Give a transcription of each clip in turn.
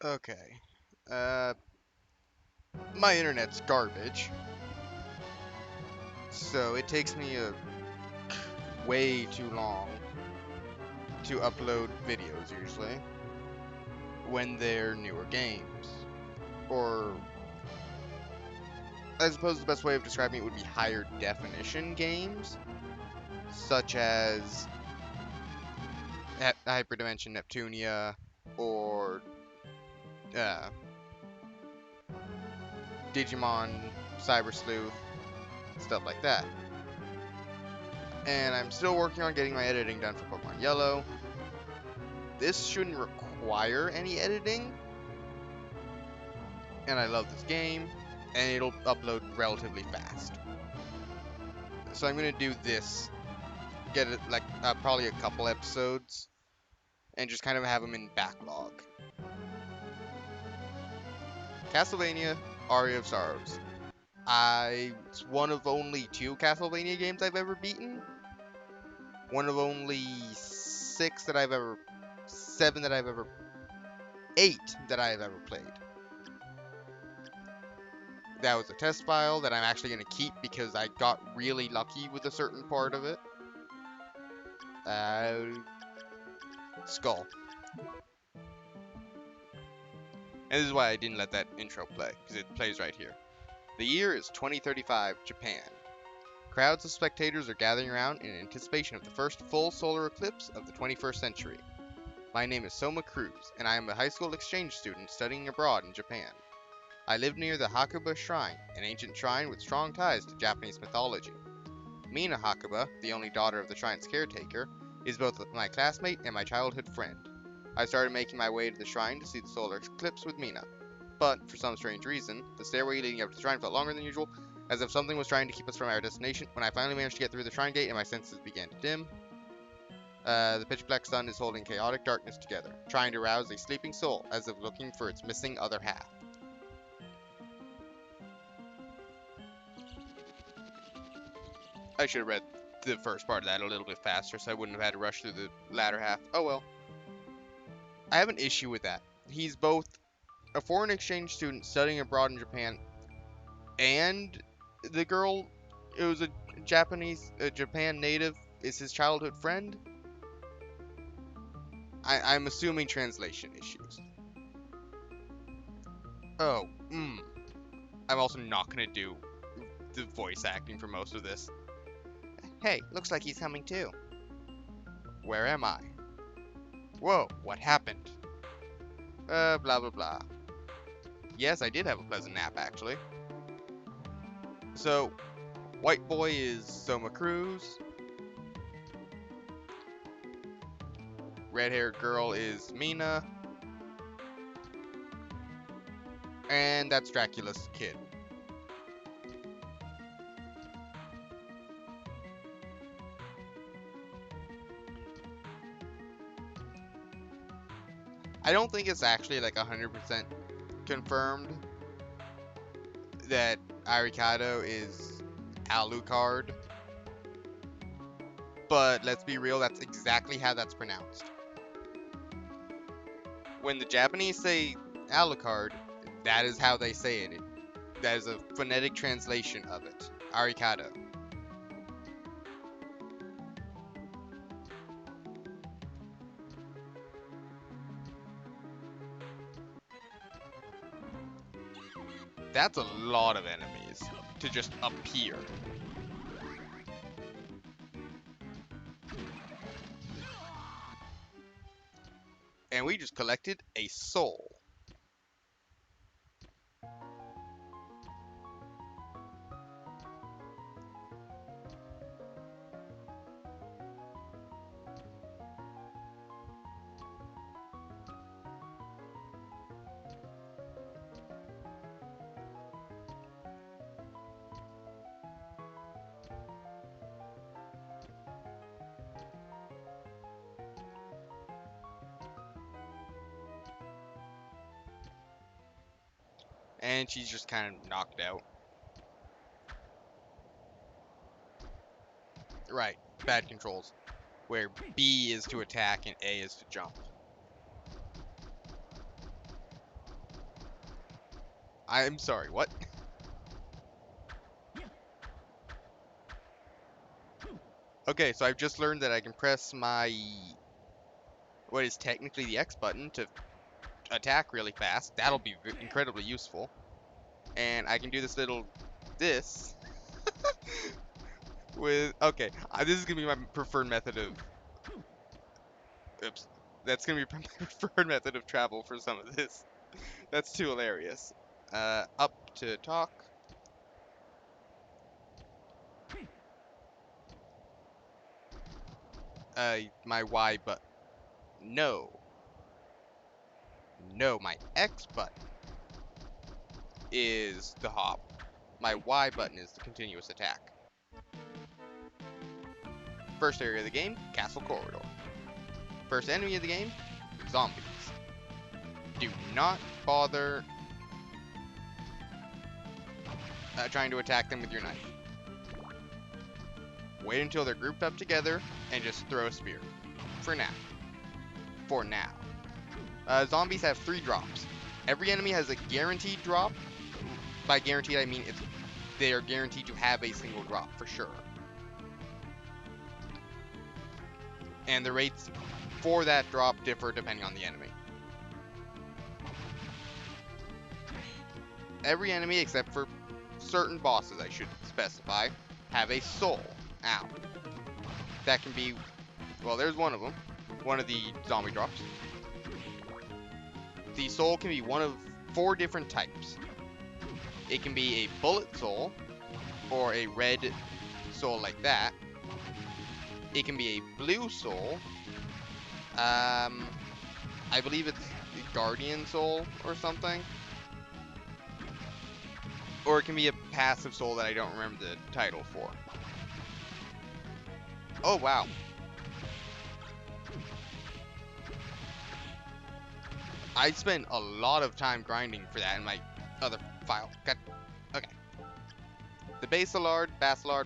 Okay. Uh, my internet's garbage, so it takes me way too long to upload videos usually when they're newer games. Or I suppose the best way of describing it would be higher definition games, such as Hyperdimension Neptunia or uh, Digimon Cyber Sleuth, stuff like that. And I'm still working on getting my editing done for Pokemon Yellow. This shouldn't require any editing, and I love this game, and it'll upload relatively fast. So I'm gonna do this, get it like probably a couple episodes, and just kind of have them in backlog. Castlevania Aria of Sorrows. It's one of only 2 Castlevania games I've ever beaten. One of only 6 that I've ever, 7 that I've ever, 8 that I've ever played. That was a test file that I'm actually going to keep because I got really lucky with a certain part of it. Skull. And this is why I didn't let that intro play, because it plays right here. The year is 2035, Japan. Crowds of spectators are gathering around in anticipation of the first full solar eclipse of the 21st century. My name is Soma Cruz, and I am a high school exchange student studying abroad in Japan. I live near the Hakuba Shrine, an ancient shrine with strong ties to Japanese mythology. Mina Hakuba, the only daughter of the shrine's caretaker, is both my classmate and my childhood friend. I started making my way to the shrine to see the solar eclipse with Mina. But, for some strange reason, the stairway leading up to the shrine felt longer than usual, as if something was trying to keep us from our destination. When I finally managed to get through the shrine gate and my senses began to dim, the pitch black sun is holding chaotic darkness together, trying to rouse a sleeping soul, as if looking for its missing other half. I should have read the first part of that a little bit faster, so I wouldn't have had to rush through the latter half. Oh well. I have an issue with that. He's both a foreign exchange student studying abroad in Japan, and the girl, it was a Japan native, is his childhood friend. I'm assuming translation issues. Oh, I'm also not gonna do the voice acting for most of this. Hey, looks like he's coming too. Where am I? Whoa, what happened? Blah blah blah. Yes, I did have a pleasant nap, actually. So, white boy is Soma Cruz. Red-haired girl is Mina. And that's Dracula's kid. I don't think it's actually like 100% confirmed that Arikado is Alucard. But let's be real, that's exactly how that's pronounced. When the Japanese say Alucard, that is how they say it. That is a phonetic translation of it. Arikado. That's a lot of enemies to just appear. And we just collected a soul. And she's just kind of knocked out. Right, bad controls. Where B is to attack and A is to jump. I'm sorry, what? Okay, so I've just learned that I can press my, what is technically the X button to attack really fast. That'll be incredibly useful. And I can do this with, okay, this is gonna be my preferred method of, oops, that's gonna be my preferred method of travel for some of this. That's too hilarious. Up to talk. My Y button. No. No, my X button is the hop. My Y button is the continuous attack. First area of the game, Castle Corridor. First enemy of the game, zombies. Do not bother trying to attack them with your knife. Wait until they're grouped up together and just throw a spear. For now. For now. Zombies have 3 drops. Every enemy has a guaranteed drop. By guaranteed, I mean they are guaranteed to have a single drop for sure. And the rates for that drop differ depending on the enemy. Every enemy except for certain bosses, I should specify, have a soul. Ow. That can be, well, there's one of them. One of the zombie drops. The soul can be one of 4 different types. It can be a bullet soul, or a red soul like that. It can be a blue soul. I believe it's the guardian soul or something. Or it can be a passive soul that I don't remember the title for. Oh, wow. I spent a lot of time grinding for that in my other file. Okay. The Bacillard,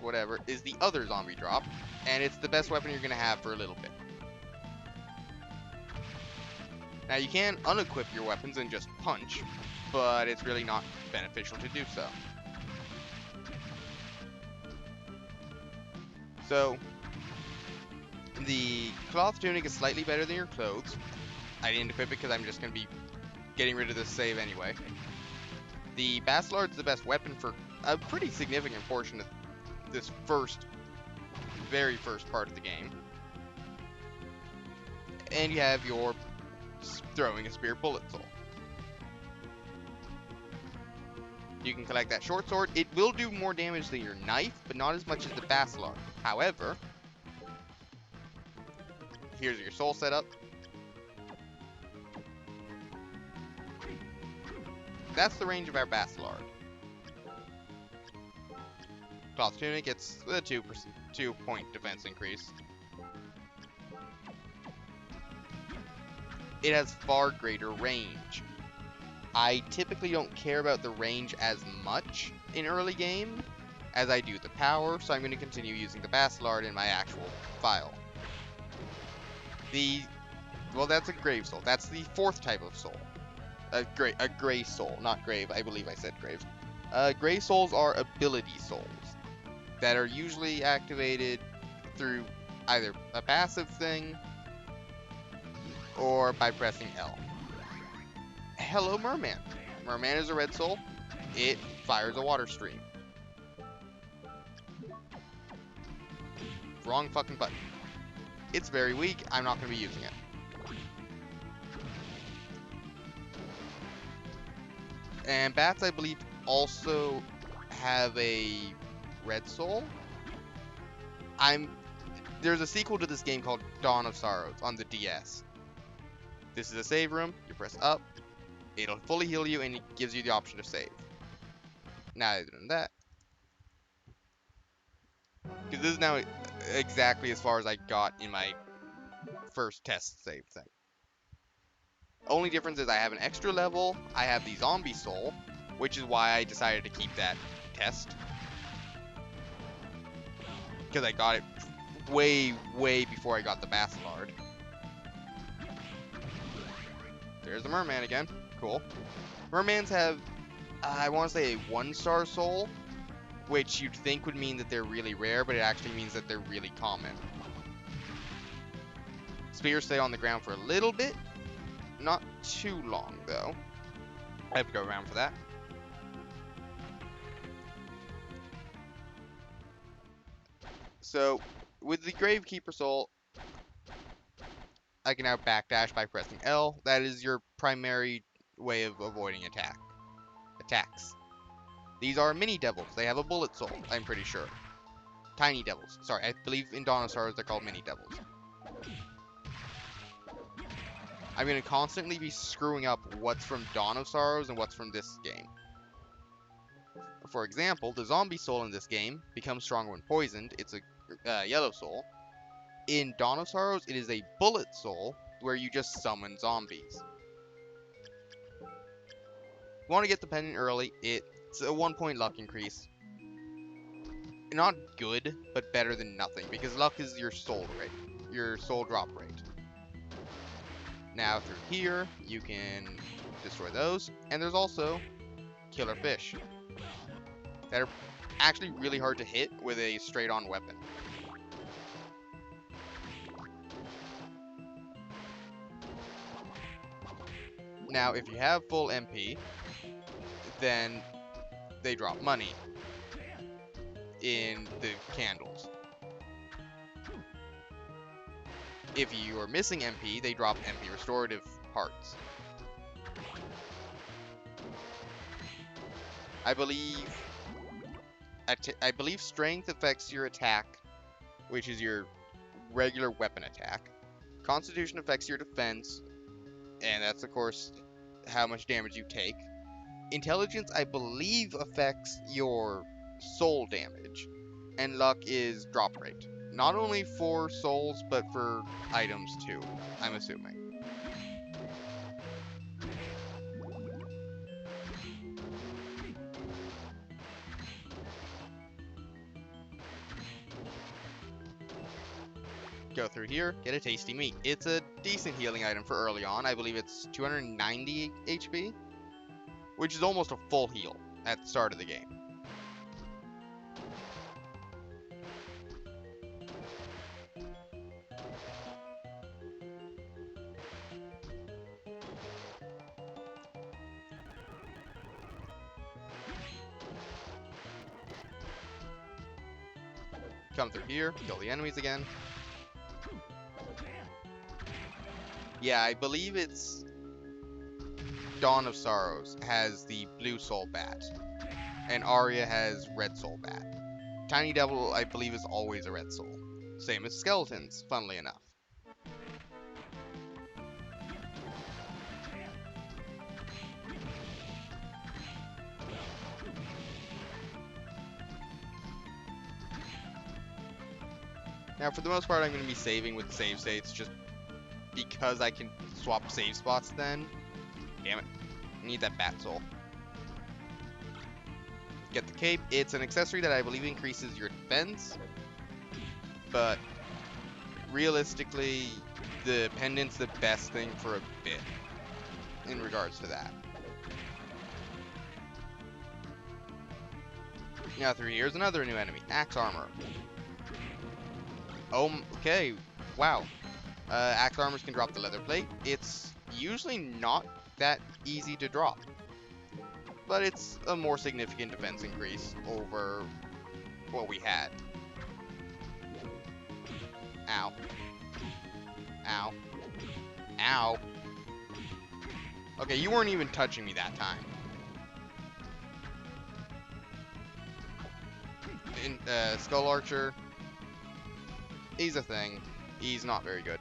whatever, is the other zombie drop, and it's the best weapon you're going to have for a little bit. Now, you can unequip your weapons and just punch, but it's really not beneficial to do so. So, the cloth tunic is slightly better than your clothes. I didn't equip it because I'm just going to be getting rid of this save anyway. The Bacillard's the best weapon for a pretty significant portion of this very first part of the game. And you have your throwing a spear bullet soul. You can collect that short sword. It will do more damage than your knife, but not as much as the Bacillard. However, here's your soul setup. That's the range of our Bacillard. Cloth tunic gets a 2-point defense increase. It has far greater range. I typically don't care about the range as much in early game as I do the power, so I'm going to continue using the Bacillard in my actual file. Well, that's a grave soul. That's the 4th type of soul. A gray soul, not grave. I believe I said grave. Gray souls are ability souls that are usually activated through either a passive thing or by pressing L. Hello, Merman. Merman is a red soul. It fires a water stream. Wrong fucking button. It's very weak. I'm not going to be using it. And bats, I believe, also have a red soul. There's a sequel to this game called Dawn of Sorrows on the DS. This is a save room. You press up. It'll fully heal you, and it gives you the option to save. Now, other than that, because this is now exactly as far as I got in my first test save thing. Only difference is I have an extra level, I have the zombie soul, which is why I decided to keep that test. Because I got it way, way before I got the Bacillard. There's the Merman again. Cool. Mermans have I want to say a 1-star soul, which you'd think would mean that they're really rare, but it actually means that they're really common. Spears stay on the ground for a little bit, not too long though. I have to go around for that. So, with the Gravekeeper Soul, I can now backdash by pressing L. That is your primary way of avoiding attacks. These are mini devils. They have a bullet soul, I'm pretty sure. Tiny devils. Sorry, I believe in Dawn of Sorrows they're called mini devils. I'm going to constantly be screwing up what's from Dawn of Sorrows and what's from this game. For example, the zombie soul in this game becomes stronger when poisoned. It's a yellow soul. In Dawn of Sorrows, it is a bullet soul where you just summon zombies. You want to get the pendant early. It's a 1-point luck increase. Not good, but better than nothing, because luck is your soul rate, your soul drop rate. Now through here, you can destroy those, and there's also killer fish that are actually really hard to hit with a straight-on weapon. Now, if you have full MP, then they drop money in the candles. If you are missing MP, they drop MP restorative parts. I believe strength affects your attack, which is your regular weapon attack. Constitution affects your defense, and that's of course how much damage you take. Intelligence, I believe, affects your soul damage, and luck is drop rate. Not only for souls, but for items too, I'm assuming. Go through here, get a tasty meat. It's a decent healing item for early on. I believe it's 290 HP, which is almost a full heal at the start of the game. Come through here, kill the enemies again. Yeah, I believe it's Dawn of Sorrows has the blue soul bat, and Aria has red soul bat. Tiny Devil, I believe, is always a red soul. Same as skeletons, funnily enough. Now, for the most part, I'm going to be saving with the save states just because I can swap save spots then. Damn it. I need that bat soul. Get the cape. It's an accessory that I believe increases your defense, but realistically, the pendant's the best thing for a bit in regards to that. Now through here's another new enemy, Axe Armor. Oh, okay, wow. Axe Armors can drop the leather plate. It's usually not that easy to drop, but it's a more significant defense increase over what we had. Ow. Ow. Ow. Okay, you weren't even touching me that time. Skull Archer. He's a thing. He's not very good.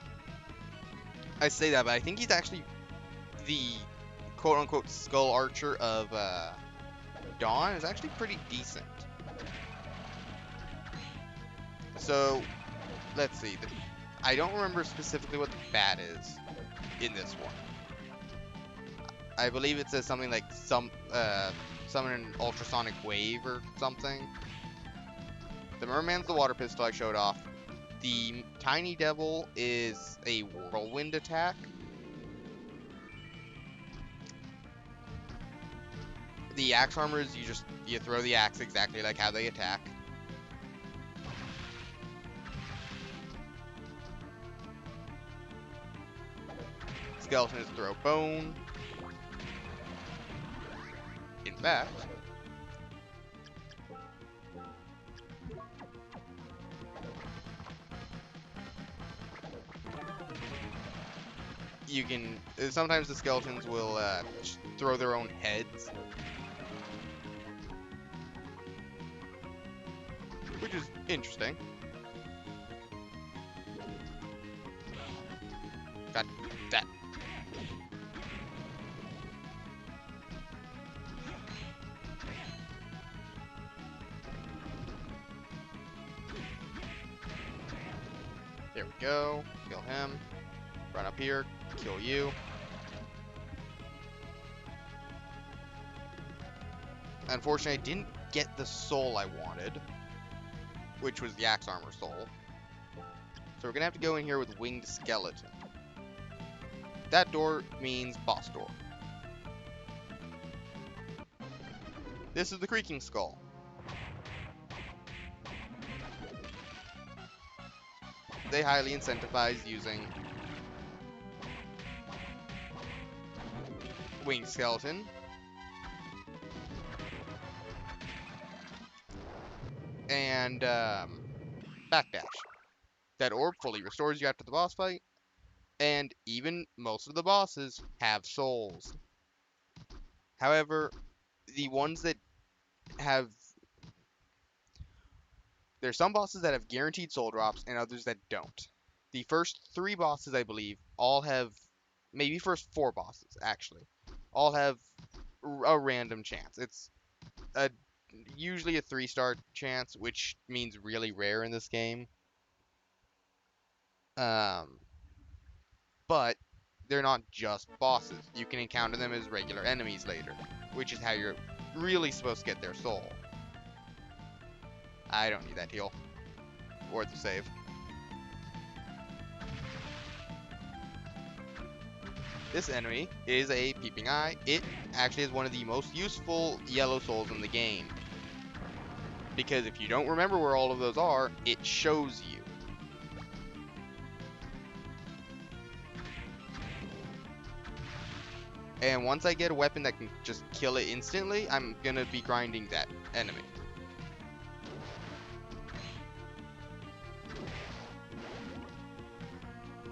I say that, but I think he's actually the quote-unquote Skull Archer of Dawn is actually pretty decent. So, let's see. I don't remember specifically what the bat is in this one. I believe it says something like summon an ultrasonic wave or something. The merman's the water pistol I showed off. The tiny devil is a whirlwind attack. The axe armors, you throw the axe exactly like how they attack. Skeletons throw bone. In fact, you can. Sometimes the skeletons will throw their own heads, which is interesting. Got that. There we go. Kill him. Run up here. Kill you. Unfortunately, I didn't get the soul I wanted, which was the axe armor soul. So we're gonna have to go in here with winged skeleton. That door means boss door. This is the creaking skull. They highly incentivize using winged skeleton. And backdash. That orb fully restores you after the boss fight. And even most of the bosses have souls. However, the ones that have... There's some bosses that have guaranteed soul drops and others that don't. The first 3 bosses, I believe, all have... Maybe first 4 bosses, actually. All have a random chance. It's usually a 3-star chance, which means really rare in this game. But they're not just bosses. You can encounter them as regular enemies later, which is how you're really supposed to get their soul. I don't need that heal. Or the save. This enemy is a Peeping Eye. It actually is one of the most useful yellow souls in the game. Because if you don't remember where all of those are, it shows you. And once I get a weapon that can just kill it instantly, I'm gonna be grinding that enemy.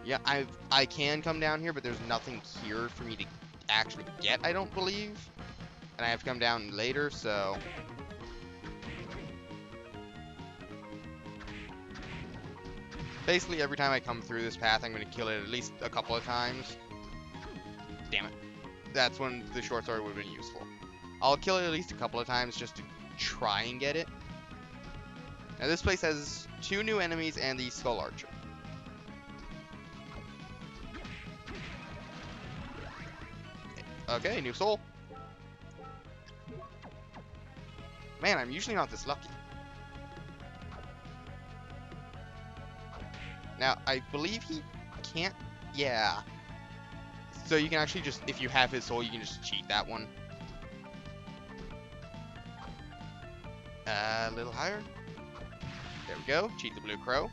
Yeah, I can come down here, but there's nothing here for me to actually get, I don't believe. And I have to come down later, so... Basically, every time I come through this path, I'm going to kill it at least a couple of times. Damn it. That's when the short sword would have been useful. I'll kill it at least a couple of times just to try and get it. Now, this place has 2 new enemies and the Skull Archer. Okay, new soul. Man, I'm usually not this lucky. Now, I believe he can't... Yeah. So you can actually just... If you have his soul, you can just cheat that one. A little higher. There we go. Cheat the blue crow.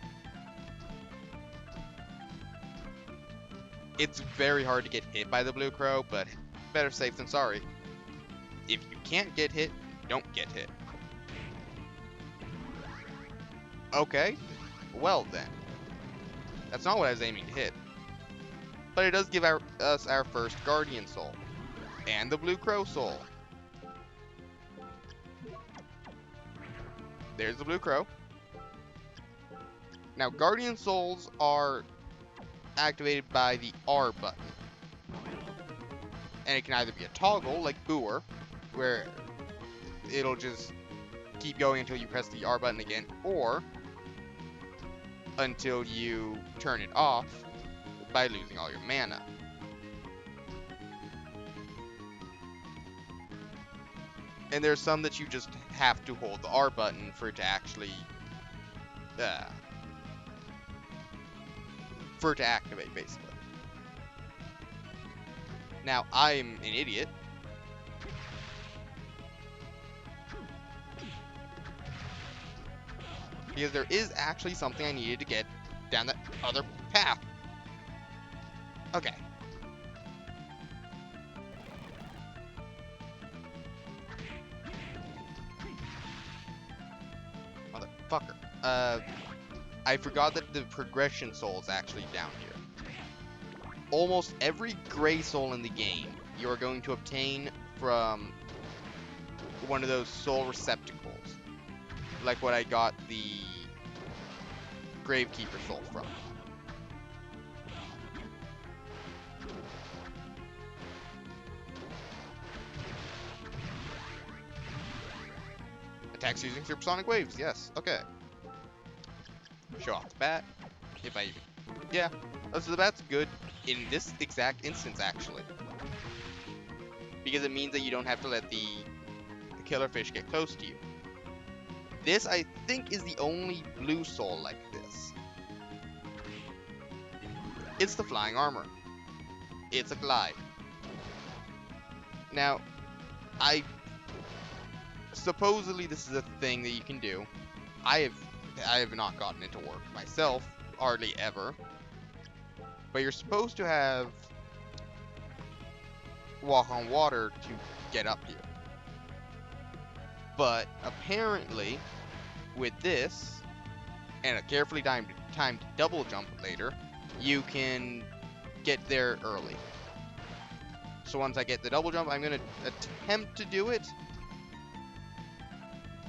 It's very hard to get hit by the blue crow, but better safe than sorry. If you can't get hit, don't get hit. Okay. Well then. That's not what I was aiming to hit. But it does give us our first Guardian Soul. And the Blue Crow Soul. There's the Blue Crow. Now, Guardian Souls are activated by the R button. And it can either be a toggle, like Boer, where it'll just keep going until you press the R button again, or until you turn it off by losing all your mana. And there's some that you just have to hold the R button for it to actually for it to activate, basically. Now, I'm an idiot, Because there is actually something I needed to get down that other path. Okay. Motherfucker. I forgot that the progression soul is actually down here. Almost every gray soul in the game you are going to obtain from one of those soul receptacles. Like what I got the Gravekeeper soul from. Attacks using supersonic waves, yes, okay. Show off the bat, if I even... Yeah, so the bat's good in this exact instance, actually. Because it means that you don't have to let the killer fish get close to you. This, I think, is the only blue soul like this. It's the flying armor. It's a glide. Now, supposedly this is a thing that you can do. I have not gotten it to work myself, hardly ever. But you're supposed to have walk on water to get up here. But apparently, with this and a carefully timed double jump later, you can get there early. So once I get the double jump, I'm gonna attempt to do it,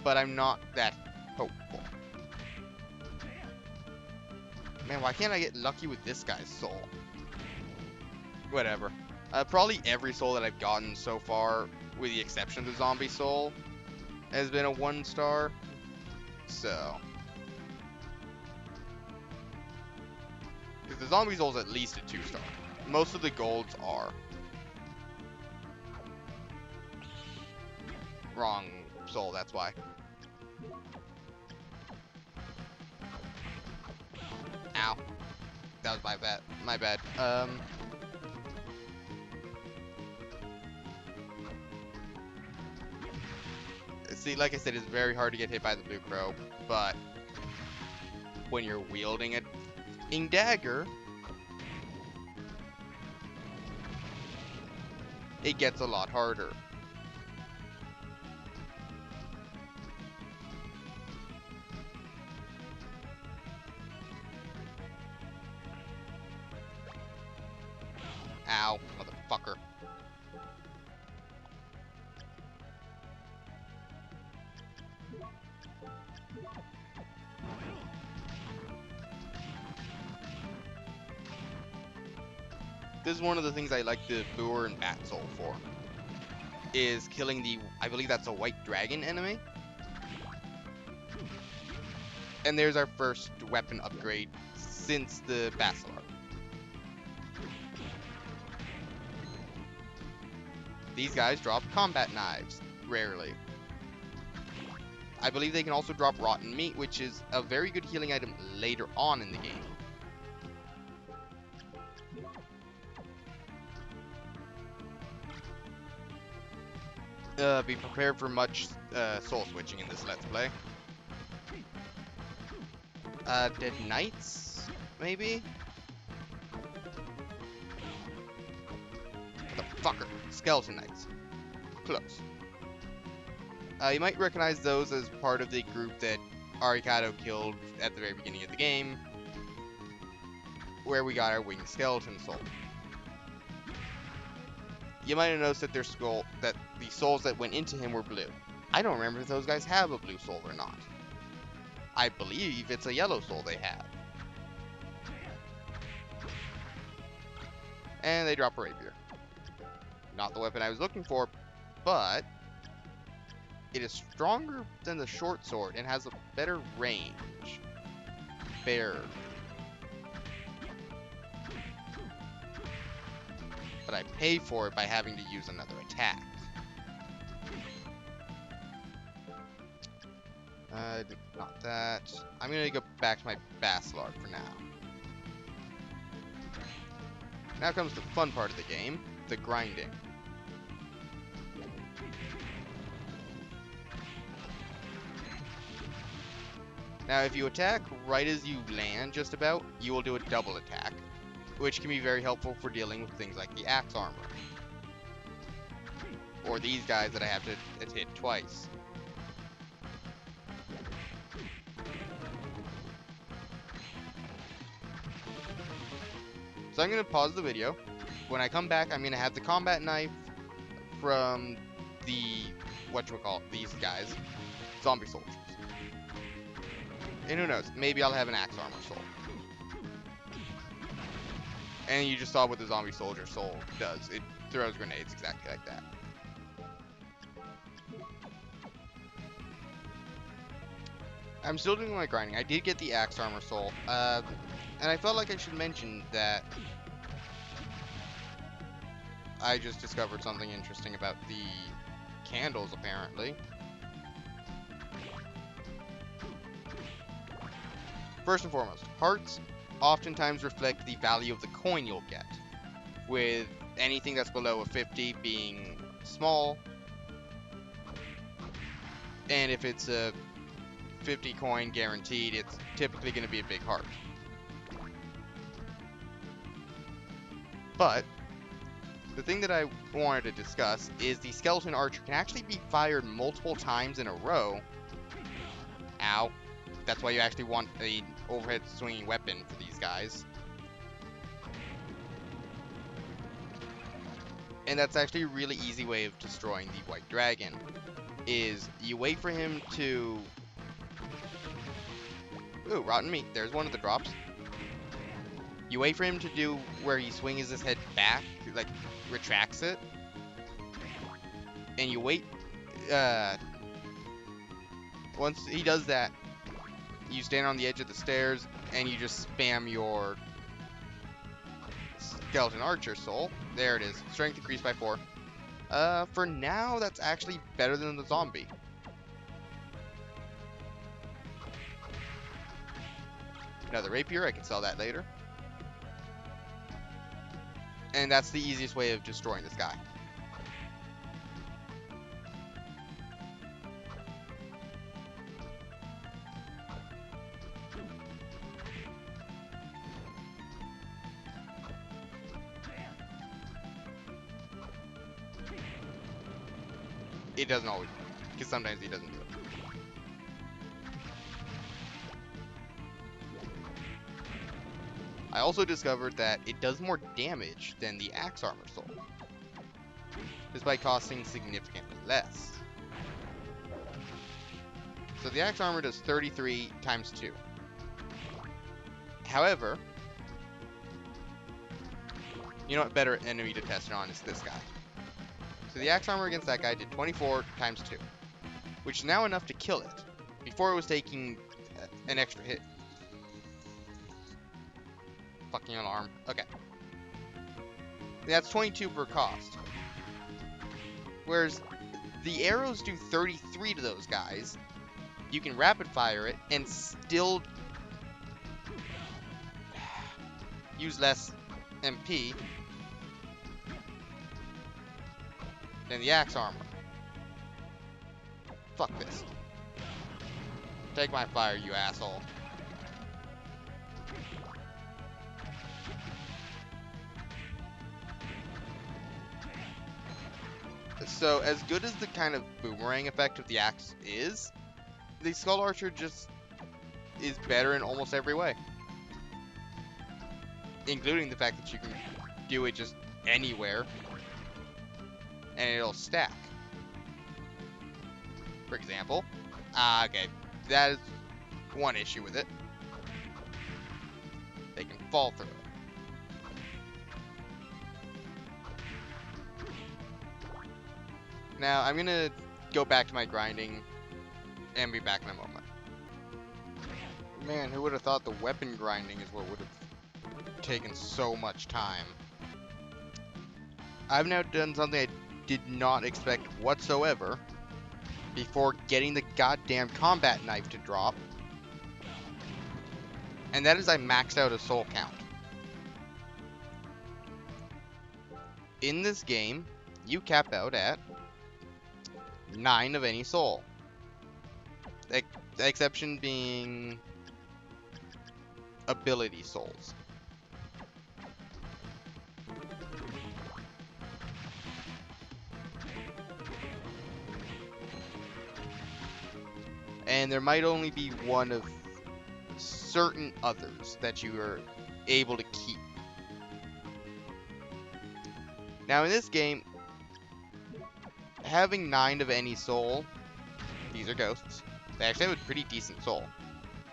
but I'm not that hopeful. Man, why can't I get lucky with this guy's soul? Whatever. Probably every soul that I've gotten so far, with the exception of the zombie soul, has been a 1-star. So. Because the zombie soul's at least a 2-star. Most of the golds are. Wrong soul, that's why. Ow. That was my bad. See, like I said, it's very hard to get hit by the blue crow, but when you're wielding a dagger, it gets a lot harder. Ow, motherfucker. This is one of the things I like the Boer and Bat Soul for. Is killing the, I believe that's a white dragon enemy. And there's our first weapon upgrade since the Basilar. These guys drop combat knives, rarely. I believe they can also drop rotten meat, which is a very good healing item later on in the game. Be prepared for much soul switching in this Let's Play. Dead Knights, maybe? Motherfucker. Skeleton Knights. Close. You might recognize those as part of the group that Arikado killed at the very beginning of the game, where we got our winged skeleton soul. You might have noticed that that the souls that went into him were blue. I don't remember if those guys have a blue soul or not. I believe it's a yellow soul they have. And they drop a rapier. Not the weapon I was looking for, but it is stronger than the short sword and has a better range. Barely. But I pay for it by having to use another attack. Not that. I'm gonna go back to my Basilar for now. Now comes the fun part of the game, the grinding. Now, if you attack right as you land just about, you will do a double attack, which can be very helpful for dealing with things like the axe armor. Or these guys that I have to hit twice. So I'm going to pause the video. When I come back, I'm going to have the combat knife from the, whatchamacallit, these guys, zombie soldiers. And who knows, maybe I'll have an axe armor soul. And you just saw what the zombie soldier soul does. It throws grenades exactly like that. I'm still doing my grinding. I did get the axe armor soul. And I felt like I should mention that I just discovered something interesting about the candles, apparently. First and foremost, hearts oftentimes reflect the value of the coin you'll get, with anything that's below a 50 being small, and if it's a 50 coin guaranteed, it's typically going to be a big heart. But the thing that I wanted to discuss is the skeleton archer can actually be fired multiple times in a row. Ow. That's why you actually want an overhead swinging weapon for these guys. And that's actually a really easy way of destroying the white dragon. Is you wait for him to... Ooh, rotten meat. There's one of the drops. You wait for him to do where he swings his head back, like retracts it. And you wait, once he does that, you stand on the edge of the stairs and you just spam your skeleton archer soul. There it is. Strength increased by 4. For now, that's actually better than the zombie. Another rapier, I can sell that later. And that's the easiest way of destroying this guy. It doesn't always, because sometimes he doesn't do it. I also discovered that it does more damage than the axe armor soul, despite costing significantly less. So the axe armor does 33 times 2. However, you know what better enemy to test it on is this guy. So the axe armor against that guy did 24 times 2, which is now enough to kill it. Before it was taking an extra hit. Fucking alarm. Okay. That's 22 per cost. Whereas the arrows do 33 to those guys. You can rapid fire it and still use less MP than the axe armor. Fuck this. Take my fire, you asshole. So, as good as the kind of boomerang effect of the axe is, the Skull Archer just is better in almost every way. Including the fact that you can do it just anywhere, and it'll stack. For example, okay, that is one issue with it. They can fall through it. Now, I'm gonna go back to my grinding and be back in a moment. Man, who would have thought the weapon grinding is what would have taken so much time. I've now done something I did not expect whatsoever before getting the goddamn combat knife to drop. And that is I maxed out a soul count. In this game, you cap out at 9 of any soul. The exception being ability souls. And there might only be one of certain others that you are able to keep. Now in this game, having 9 of any soul, these are ghosts, they actually have a pretty decent soul.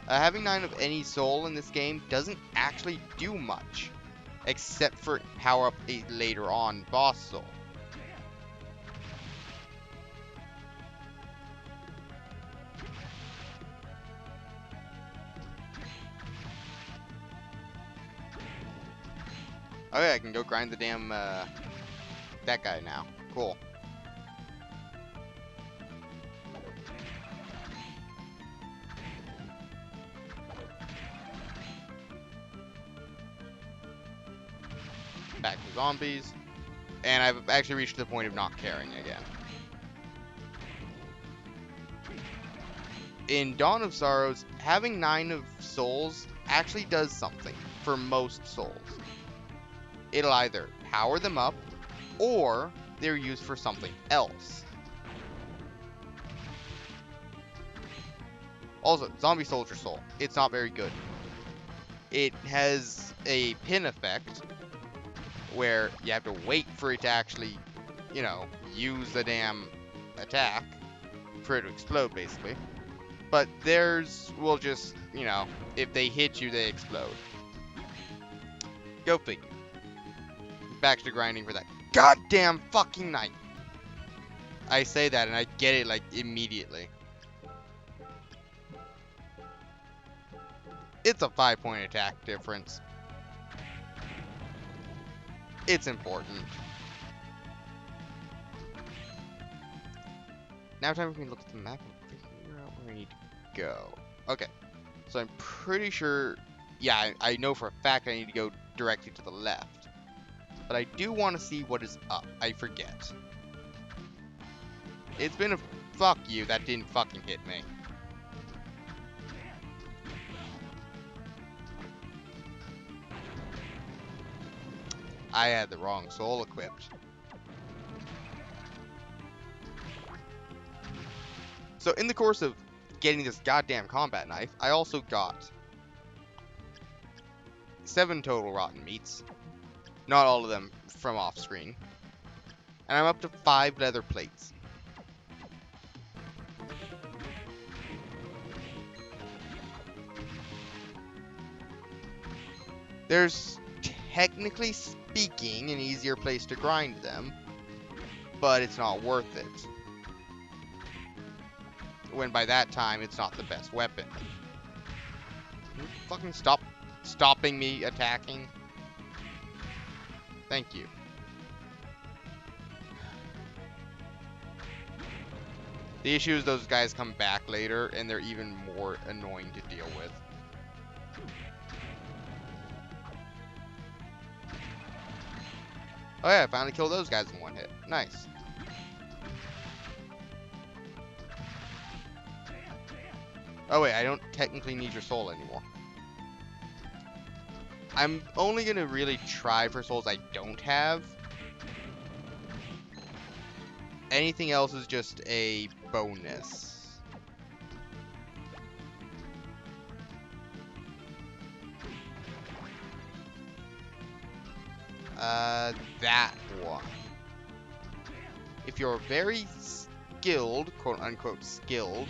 Having 9 of any soul in this game doesn't actually do much, except for power up a later on boss soul. Oh yeah, I can go grind the damn, that guy now. Cool. Back to zombies. And I've actually reached the point of not caring again. In Dawn of Sorrows, having 9 of souls actually does something for most souls. It'll either power them up, or they're used for something else. Also, Zombie Soldier Soul, it's not very good. It has a pin effect, where you have to wait for it to actually, you know, use the damn attack, for it to explode, basically. But theirs will just, you know, if they hit you, they explode. Go figure. Back to grinding for that goddamn fucking knight. I say that and I get it, like, immediately. It's a 5-point attack difference. It's important. Now time for me to look at the map and figure out where I need to go. Okay. So I'm pretty sure... Yeah, I know for a fact I need to go directly to the left. But I do want to see what is up. I forget. It's been a... Fuck you, that didn't fucking hit me. I had the wrong soul equipped. So in the course of getting this goddamn combat knife, I also got 7 total rotten meats. Not all of them from off screen. And I'm up to 5 leather plates. There's, technically speaking, an easier place to grind them, but it's not worth it. When by that time, it's not the best weapon. Can you fucking stop stopping me attacking? Thank you. The issue is those guys come back later, and they're even more annoying to deal with. Oh yeah, I finally killed those guys in 1 hit. Nice. Oh wait, I don't technically need your soul anymore. I'm only gonna really try for souls I don't have. Anything else is just a bonus. That one. If you're very skilled, quote unquote skilled,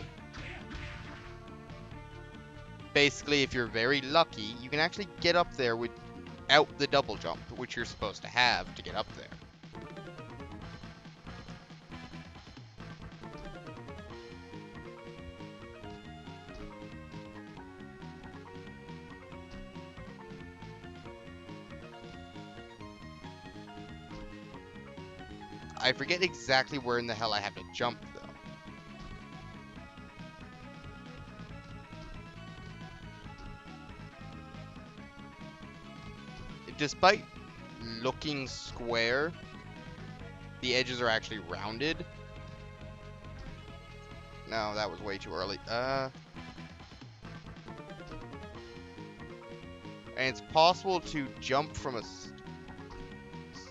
basically if you're very lucky, you can actually get up there without the double jump, which you're supposed to have to get up there. I forget exactly where in the hell I have to jump, though. Despite looking square, the edges are actually rounded. No, that was way too early. And it's possible to jump from a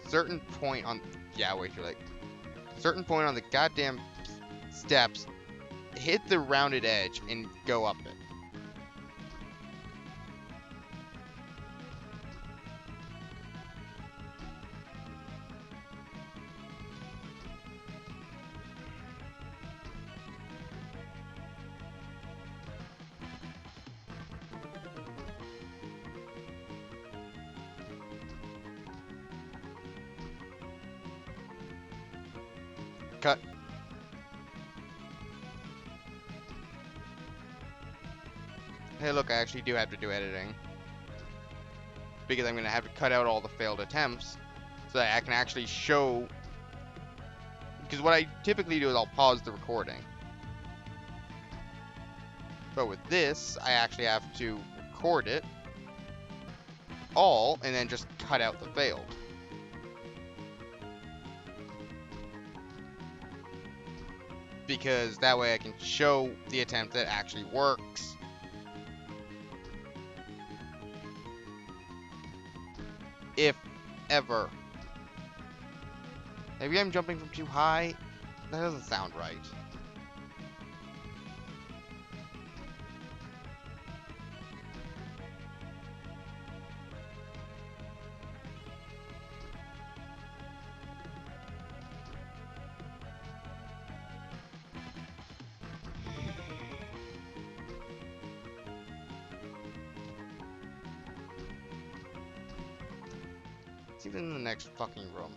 certain point on... Yeah, way too late. Certain point on the goddamn steps, hit the rounded edge, and go up it. Cut. Hey, look, I actually do have to do editing. Because I'm going to have to cut out all the failed attempts so that I can actually show... Because what I typically do is I'll pause the recording. But with this, I actually have to record it all and then just cut out the failed. Because that way I can show the attempt that actually works. If ever. Maybe I'm jumping from too high? That doesn't sound right. It's even in the next fucking room.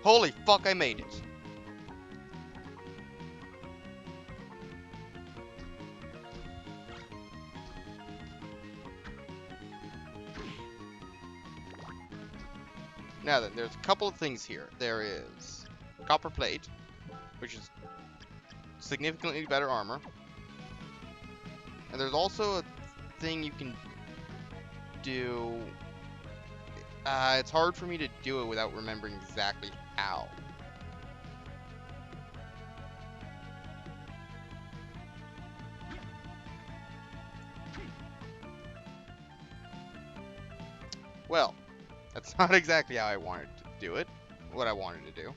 Holy fuck, I made it. Now then, there's a couple of things here. There is copper plate, which is significantly better armor. And there's also a thing you can do. It's hard for me to do it without remembering exactly how. Well, that's not exactly how I wanted to do it. What I wanted to do.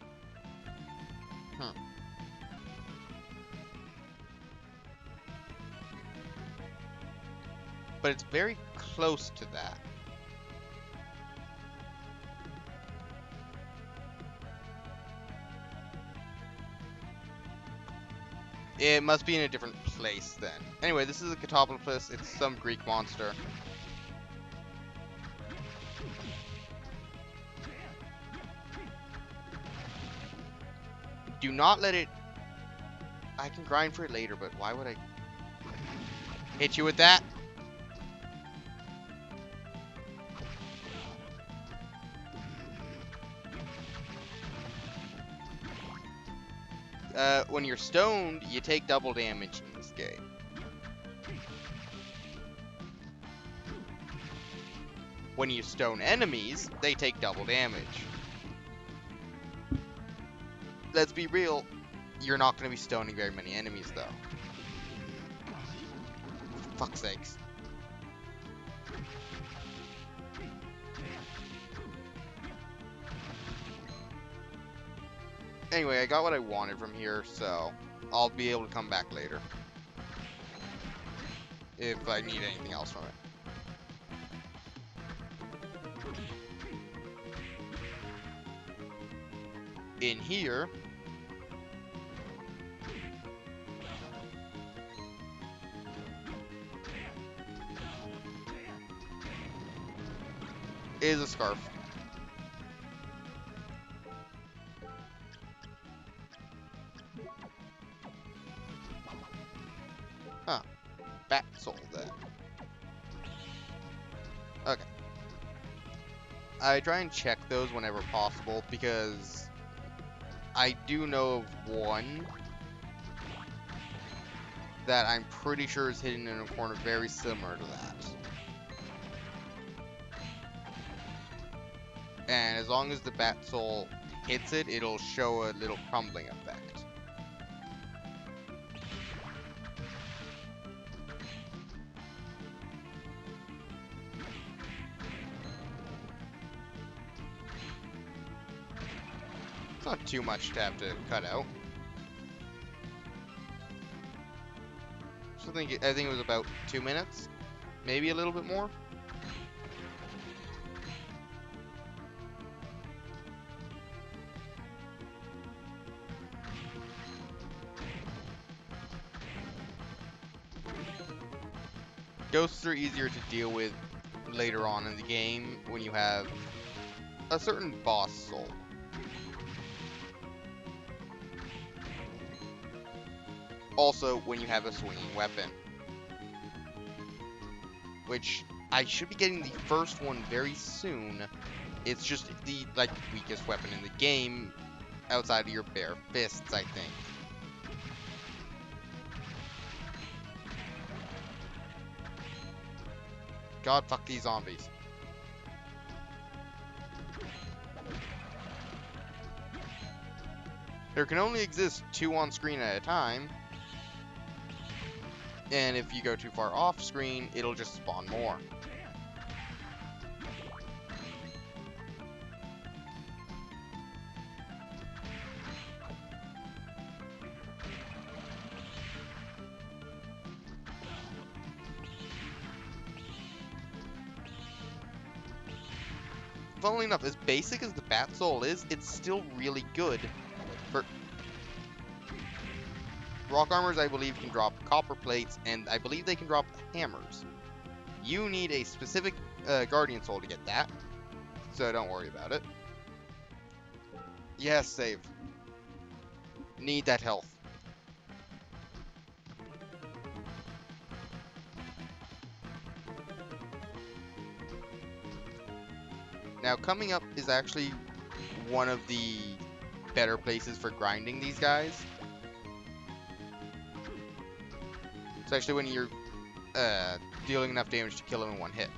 But it's very close to that. It must be in a different place then. Anyway, this is a Catoploplus. It's some Greek monster. Do not let it... I can grind for it later, but why would I hit you with that? When you're stoned, you take double damage in this game. When you stone enemies, they take double damage. Let's be real, you're not going to be stoning very many enemies, though. For fuck's sakes. Anyway, I got what I wanted from here, so I'll be able to come back later if I need anything else from it. In here, is a scarf. Huh. Bat soul then. Okay. I try and check those whenever possible because I do know of one that I'm pretty sure is hidden in a corner very similar to that. And as long as the bat soul hits it, it'll show a little crumbling effect. It's not too much to have to cut out. So I think it was about 2 minutes, maybe a little bit more. Ghosts are easier to deal with later on in the game when you have a certain boss soul. Also, when you have a swinging weapon. Which, I should be getting the first one very soon. It's just the, weakest weapon in the game, outside of your bare fists, I think. God, fuck these zombies. There can only exist 2 on screen at a time. And if you go too far off screen, it'll just spawn more. Funnily enough, as basic as the Bat Soul is, it's still really good. For rock armors, I believe, can drop copper plates, and I believe they can drop hammers. You need a specific Guardian Soul to get that, so don't worry about it. Yes, save. Need that health. Now, coming up is actually one of the better places for grinding these guys. Especially when you're dealing enough damage to kill them in one hit.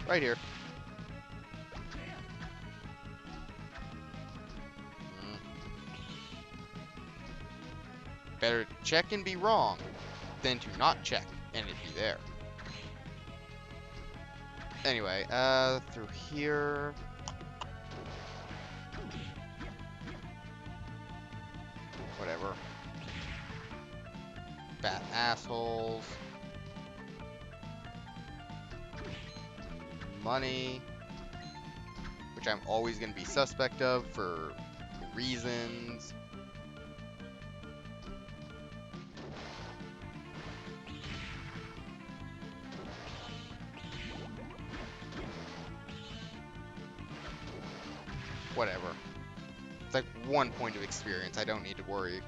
Right here. Better to check and be wrong than to not check and it be there. Anyway, through here. Whatever. Fat assholes. Money. Which I'm always going to be suspect of for reasons. Whatever. It's like 1 point of experience. I don't need to worry.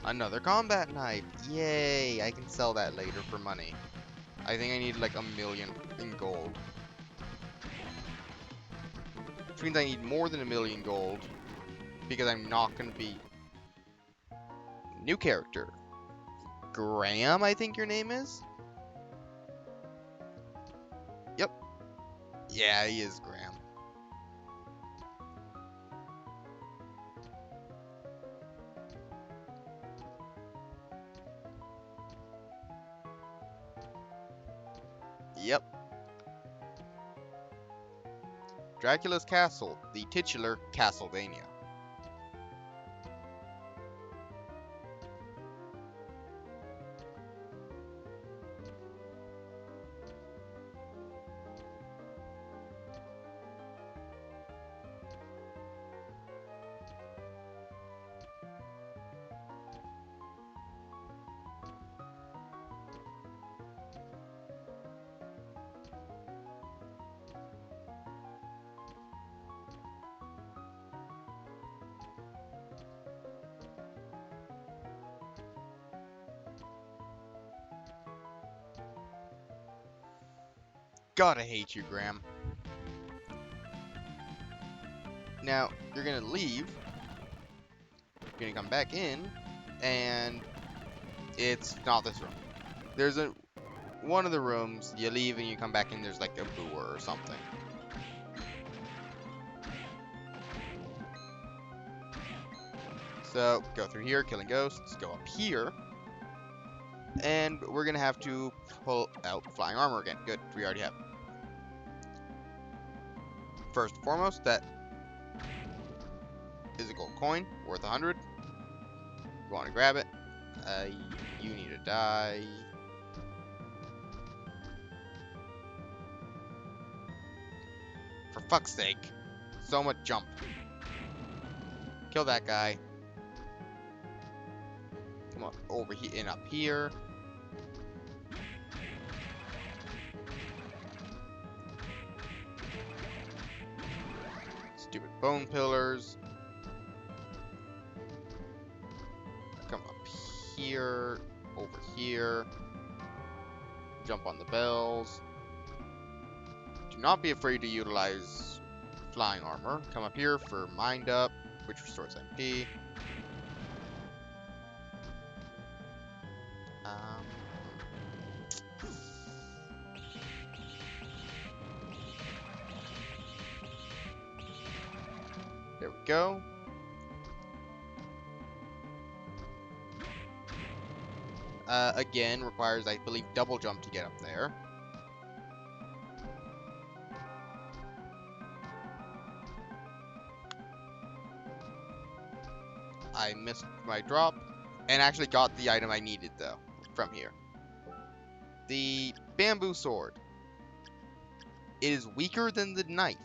Another combat knife. Yay! I can sell that later for money. I think I need like 1,000,000 in gold. Which means I need more than 1,000,000 gold. Because I'm not going to be... New character. Graham, I think your name is? Yep. Yeah, he is Graham. Yep. Dracula's Castle, the titular Castlevania. God, I hate you, Graham. Now, you're gonna leave. You're gonna come back in, and it's not this room. There's one of the rooms, you leave and you come back in, there's like a boor or something. So, go through here, killing ghosts, go up here, and we're gonna have to pull out flying armor again. Good, we already have it. First and foremost, that is a gold coin, worth 100. You want to grab it. You need to die. For fuck's sake. So much jump. Kill that guy. Come on, over here and up here. Stupid bone pillars. Come up here, over here. Jump on the bells. Do not be afraid to utilize flying armor. Come up here for Mind Up, which restores MP. There we go. Again, requires, I believe, double jump to get up there. I missed my drop, and actually got the item I needed, though, from here. The bamboo sword. It is weaker than the knife,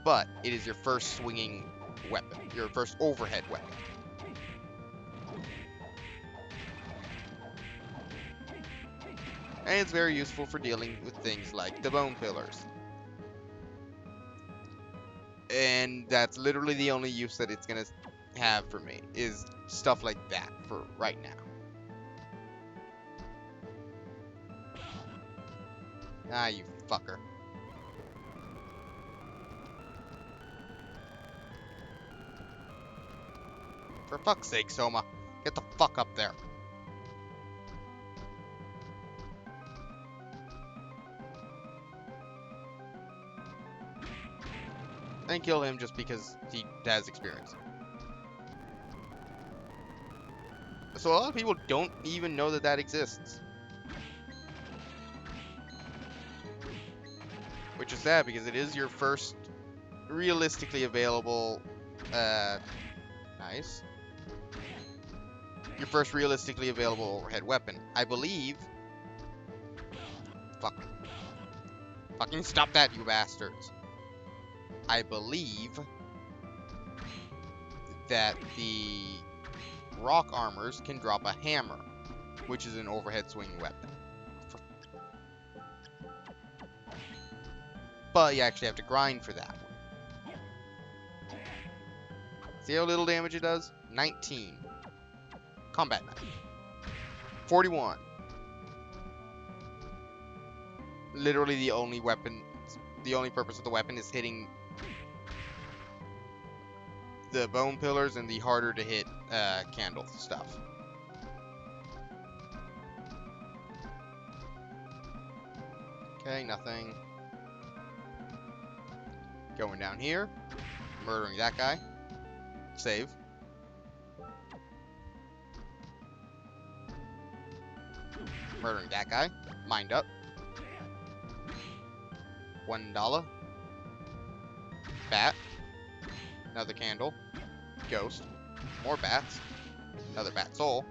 but it is your first swinging weapon, your first overhead weapon. And it's very useful for dealing with things like the bone pillars. And that's literally the only use that it's gonna have for me, is stuff like that for right now. Ah, you fucker. For fuck's sake, Soma. Get the fuck up there. And kill him just because he has experience. So a lot of people don't even know that that exists. Which is sad, because it is your first realistically available... nice. Your first realistically available overhead weapon. I believe... Fuck. Fucking stop that, you bastards. I believe that the rock armors can drop a hammer, which is an overhead swinging weapon. But you actually have to grind for that one. See how little damage it does? 19. Combat knife. 41. literally the only weapon, the only purpose of the weapon is hitting the bone pillars and the harder to hit candle stuff. Okay, nothing. Going down here, murdering that guy. Save. Murdering that guy. Mind up. $1. Bat. Another candle. Ghost. More bats. Another bat soul.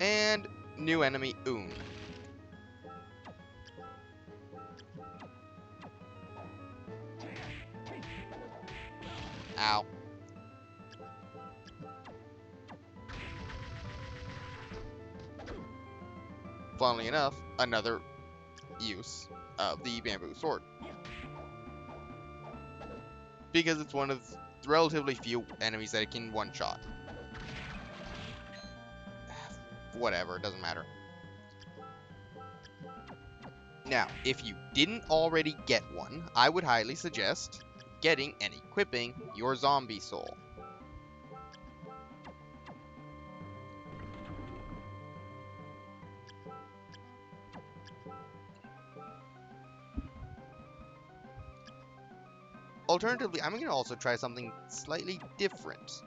And new enemy, Oon. Ow. Funnily enough, another use of the bamboo sword. Because it's one of the relatively few enemies that it can one-shot. Whatever, it doesn't matter. Now, if you didn't already get one, I would highly suggest getting and equipping your zombie soul. Alternatively, I'm going to also try something slightly different.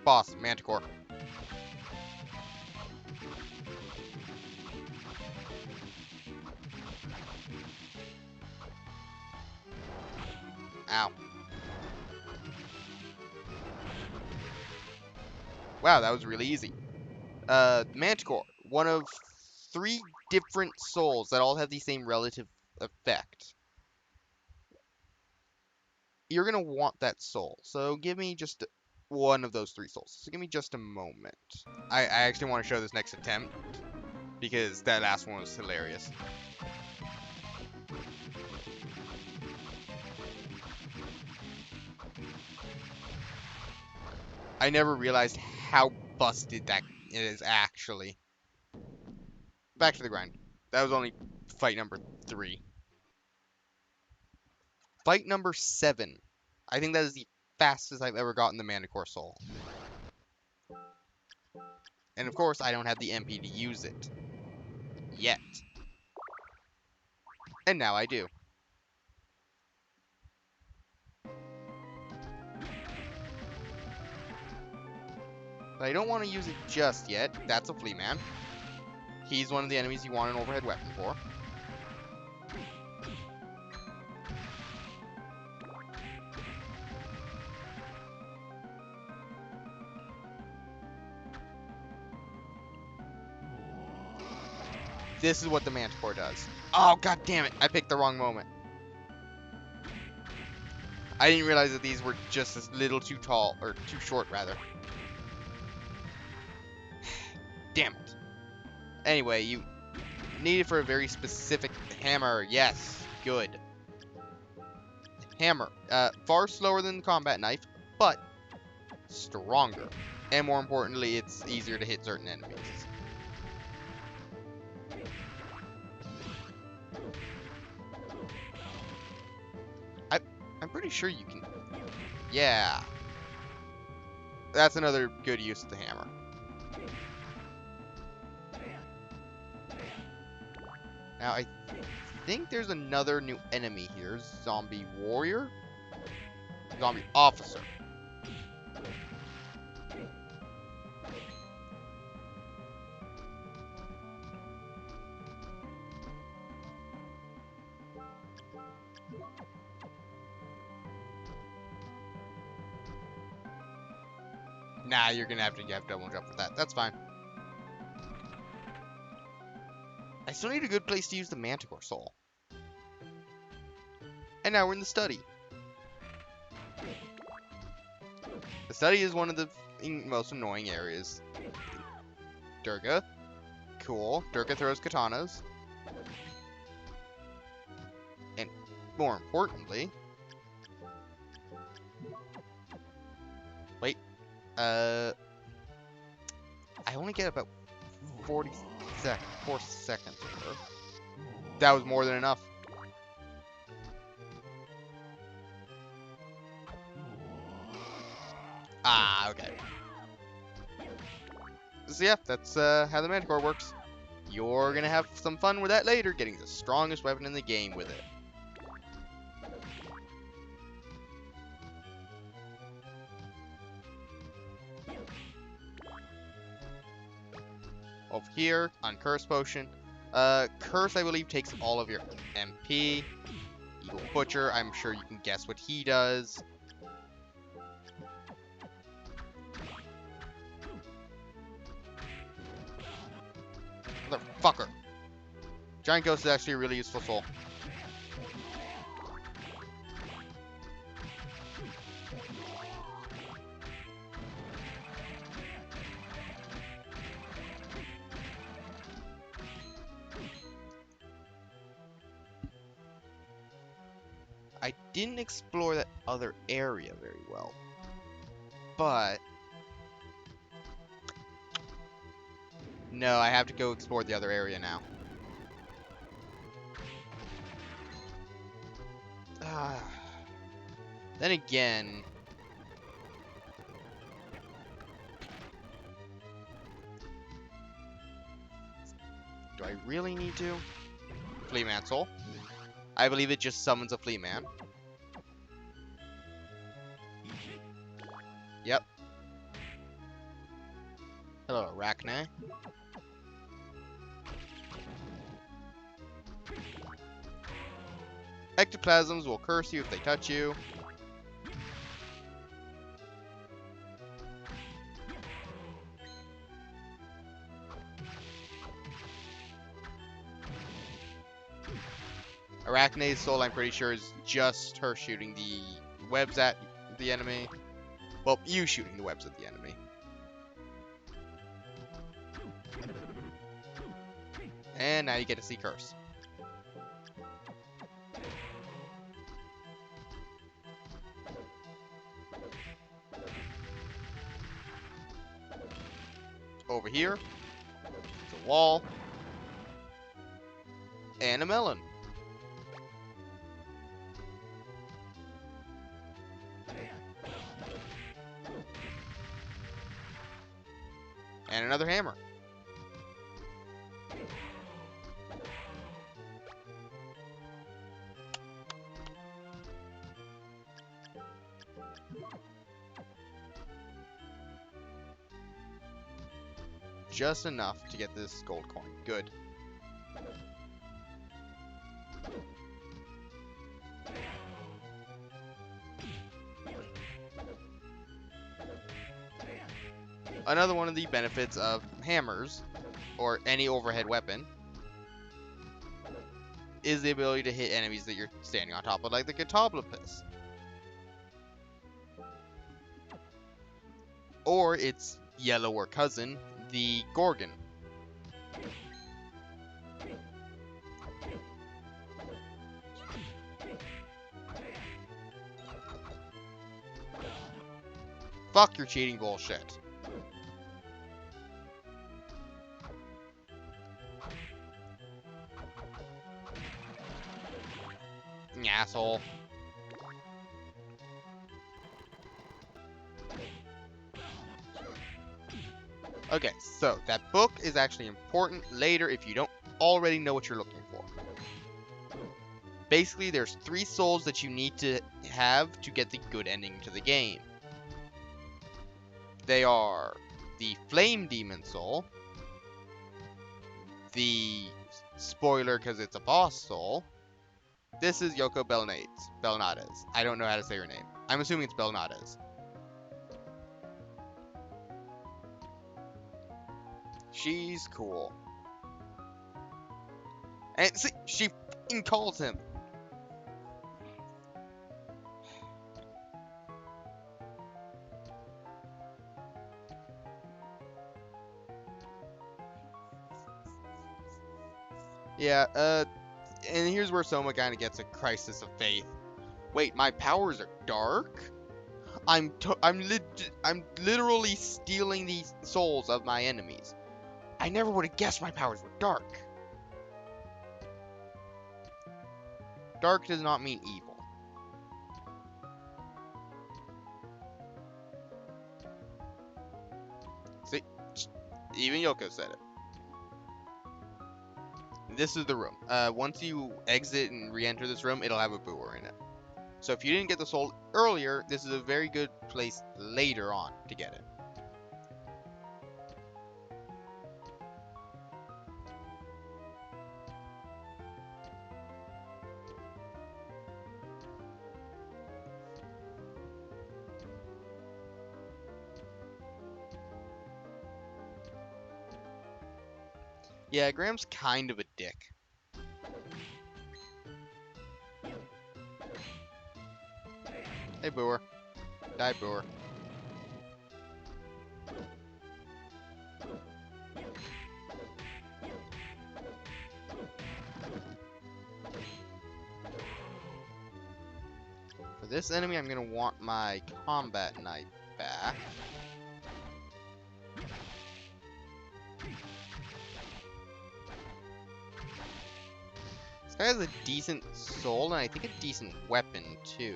Boss, Manticore. Ow. Wow, that was really easy. Manticore, one of 3 different souls that all have the same relative effect. You're going to want that soul, so give me just one of those 3 souls. So give me just a moment. I actually want to show this next attempt, because that last one was hilarious. I never realized how busted that it is actually. Back to the grind. That was only fight number 3. Fight number 7. I think that is the fastest I've ever gotten the Manticore Soul. And of course, I don't have the MP to use it. Yet. And now I do. But I don't want to use it just yet. That's a Flea Man. He's one of the enemies you want an overhead weapon for. This is what the Manticore does. Oh, god damn it. I picked the wrong moment. I didn't realize that these were just a little too tall, or too short, rather. Damn it. Anyway, you need it for a very specific hammer. Yes, good. Hammer. Far slower than the combat knife, but stronger. And more importantly, it's easier to hit certain enemies. I'm pretty sure you can... Yeah. That's another good use of the hammer. Now, I think there's another new enemy here. Zombie warrior? Zombie officer. Nah, you're gonna have to double jump for that. That's fine. I still need a good place to use the Manticore Soul. And now we're in the study. The study is one of the most annoying areas. Durga. Cool. Durga throws katanas. And more importantly... Wait. I only get about 4 seconds worth. That was more than enough. Ah, okay. So yeah, that's how the Manticore works. You're gonna have some fun with that later, getting the strongest weapon in the game with it. Over here, on Curse Potion. Curse, I believe, takes all of your MP. Evil Butcher, I'm sure you can guess what he does. Motherfucker. Giant Ghost is actually a really useful soul. I didn't explore that other area very well, but no, I have to go explore the other area now. Then again, do I really need to? Fleaman Soul. I believe it just summons a Fleaman. Yep. Hello, Arachne. Ectoplasms will curse you if they touch you. Arachne's soul, I'm pretty sure, is just her shooting the webs at the enemy. Well, you shooting the webs at the enemy. And now you get to see Curse. Over here, it's a wall. And a melon. And another hammer. Just enough to get this gold coin. Good. Another one of the benefits of hammers, or any overhead weapon, is the ability to hit enemies that you're standing on top of, like the Catoblepus. Or its yellower cousin, the Gorgon. Fuck your cheating bullshit. Asshole. Okay, so that book is actually important later if you don't already know what you're looking for. Basically, there's 3 souls that you need to have to get the good ending to the game. They are the Flame Demon Soul, the spoiler because it's a boss soul. This is Yoko Belnades. I don't know how to say her name. I'm assuming it's Belnades. She's cool. And see, she f***ing calls him. Yeah, and here's where Soma kind of gets a crisis of faith. Wait, my powers are dark? I'm literally stealing the souls of my enemies. I never would have guessed my powers were dark. Dark does not mean evil. See, even Yoko said it. This is the room. Once you exit and re-enter this room, it'll have a booer in it. So if you didn't get the soul earlier, this is a very good place later on to get it. Yeah, Graham's kind of a dick. Hey, booer. Die, booer. For this enemy, I'm going to want my combat knife back. This guy has a decent soul, and I think a decent weapon, too.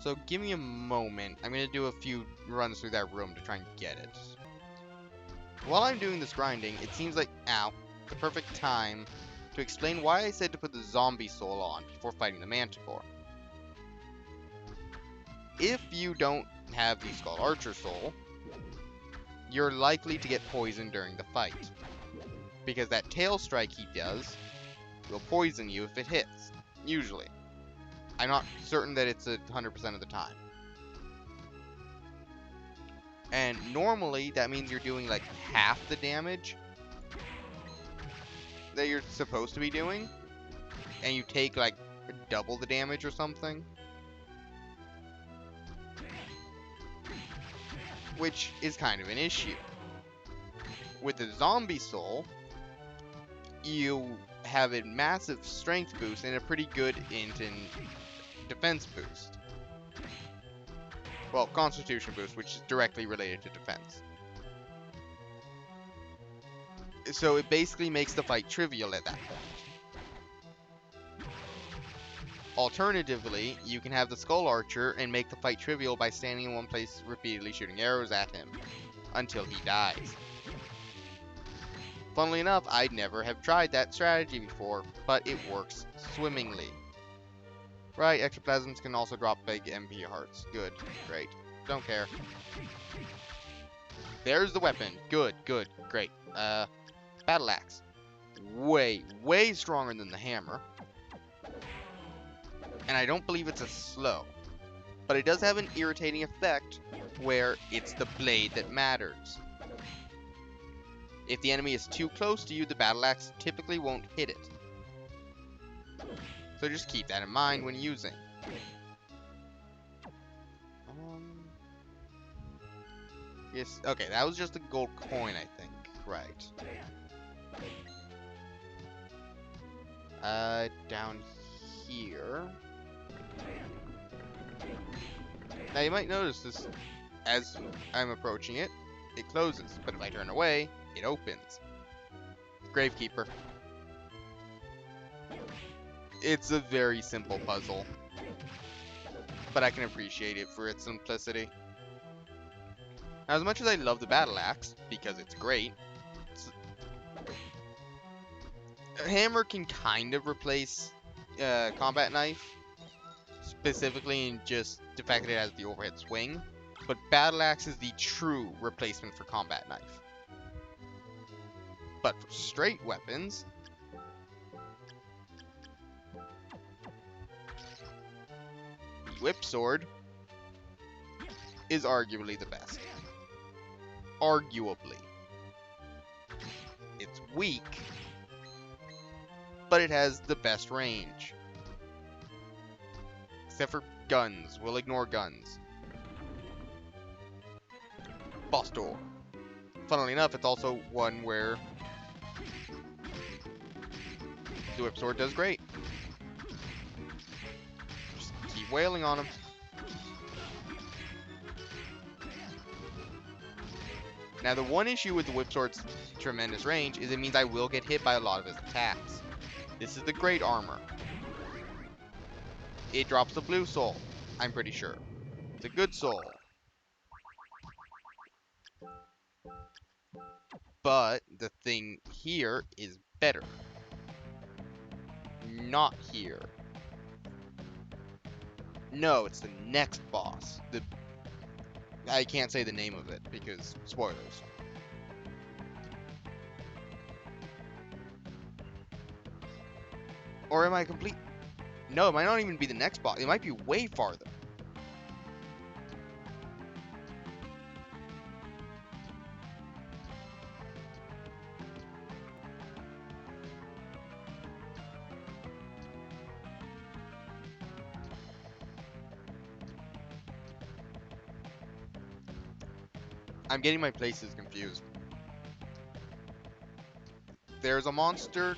So give me a moment. I'm going to do a few runs through that room to try and get it. While I'm doing this grinding, it seems like, ow, the perfect time to explain why I said to put the zombie soul on before fighting the manticore. If you don't have the Skull Archer soul, you're likely to get poisoned during the fight. Because that tail strike he does will poison you if it hits, usually. I'm not certain that it's 100% of the time. And normally, that means you're doing like half the damage that you're supposed to be doing. And you take like double the damage or something. Which is kind of an issue. With the zombie soul, you have a massive strength boost and a pretty good defense boost. Well, constitution boost, which is directly related to defense. So it basically makes the fight trivial at that point. Alternatively, you can have the Skull Archer and make the fight trivial by standing in one place repeatedly shooting arrows at him until he dies. Funnily enough, I'd never have tried that strategy before, but it works swimmingly. Right, ectoplasms can also drop big MP hearts. Good, great. Don't care. There's the weapon. Good, good, great. Battle axe. Way, way stronger than the hammer. And I don't believe it's a slow. But it does have an irritating effect where it's the blade that matters. If the enemy is too close to you, the battle axe typically won't hit it. So just keep that in mind when using. Yes, okay, that was just a gold coin, I think. Right. Down here. Now you might notice this as I'm approaching it, it closes, but if I turn away, it opens. Gravekeeper. It's a very simple puzzle, but I can appreciate it for its simplicity. Now, as much as I love the battle axe, because it's great, a hammer can kind of replace combat knife, specifically in just the fact that it has the overhead swing, but battle axe is the true replacement for combat knife. But for straight weapons, the whip sword is arguably the best. Arguably. It's weak, but it has the best range. Except for guns. We'll ignore guns. Boss door. funnily enough, it's also one where the whip sword does great. Just keep wailing on him. Now, the one issue with the whip sword's tremendous range is it means I will get hit by a lot of his attacks. This is the great armor. It drops the blue soul, I'm pretty sure. It's a good soul. But the thing here is better. Not here. No, it's the next boss. I can't say the name of it because spoilers. Or am I complete? No, it might not even be the next boss. It might be way farther. I'm getting my places confused. There's a monster.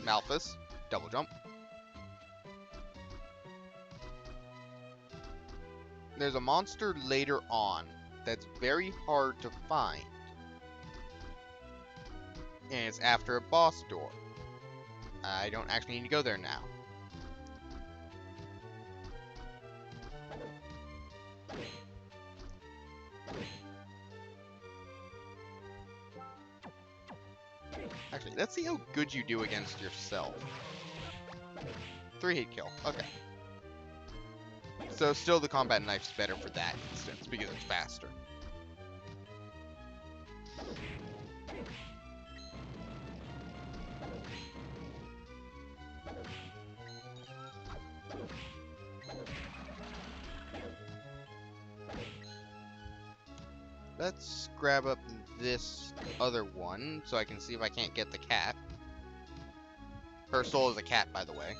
Malphus. Double jump. There's a monster later on that's very hard to find. And it's after a boss door. I don't actually need to go there now. Actually, let's see how good you do against yourself. 3-hit kill. Okay. So still the combat knife's better for that instance because it's faster. Let's grab up this other one so I can see if I can't get the cat. Her soul is a cat, by the way.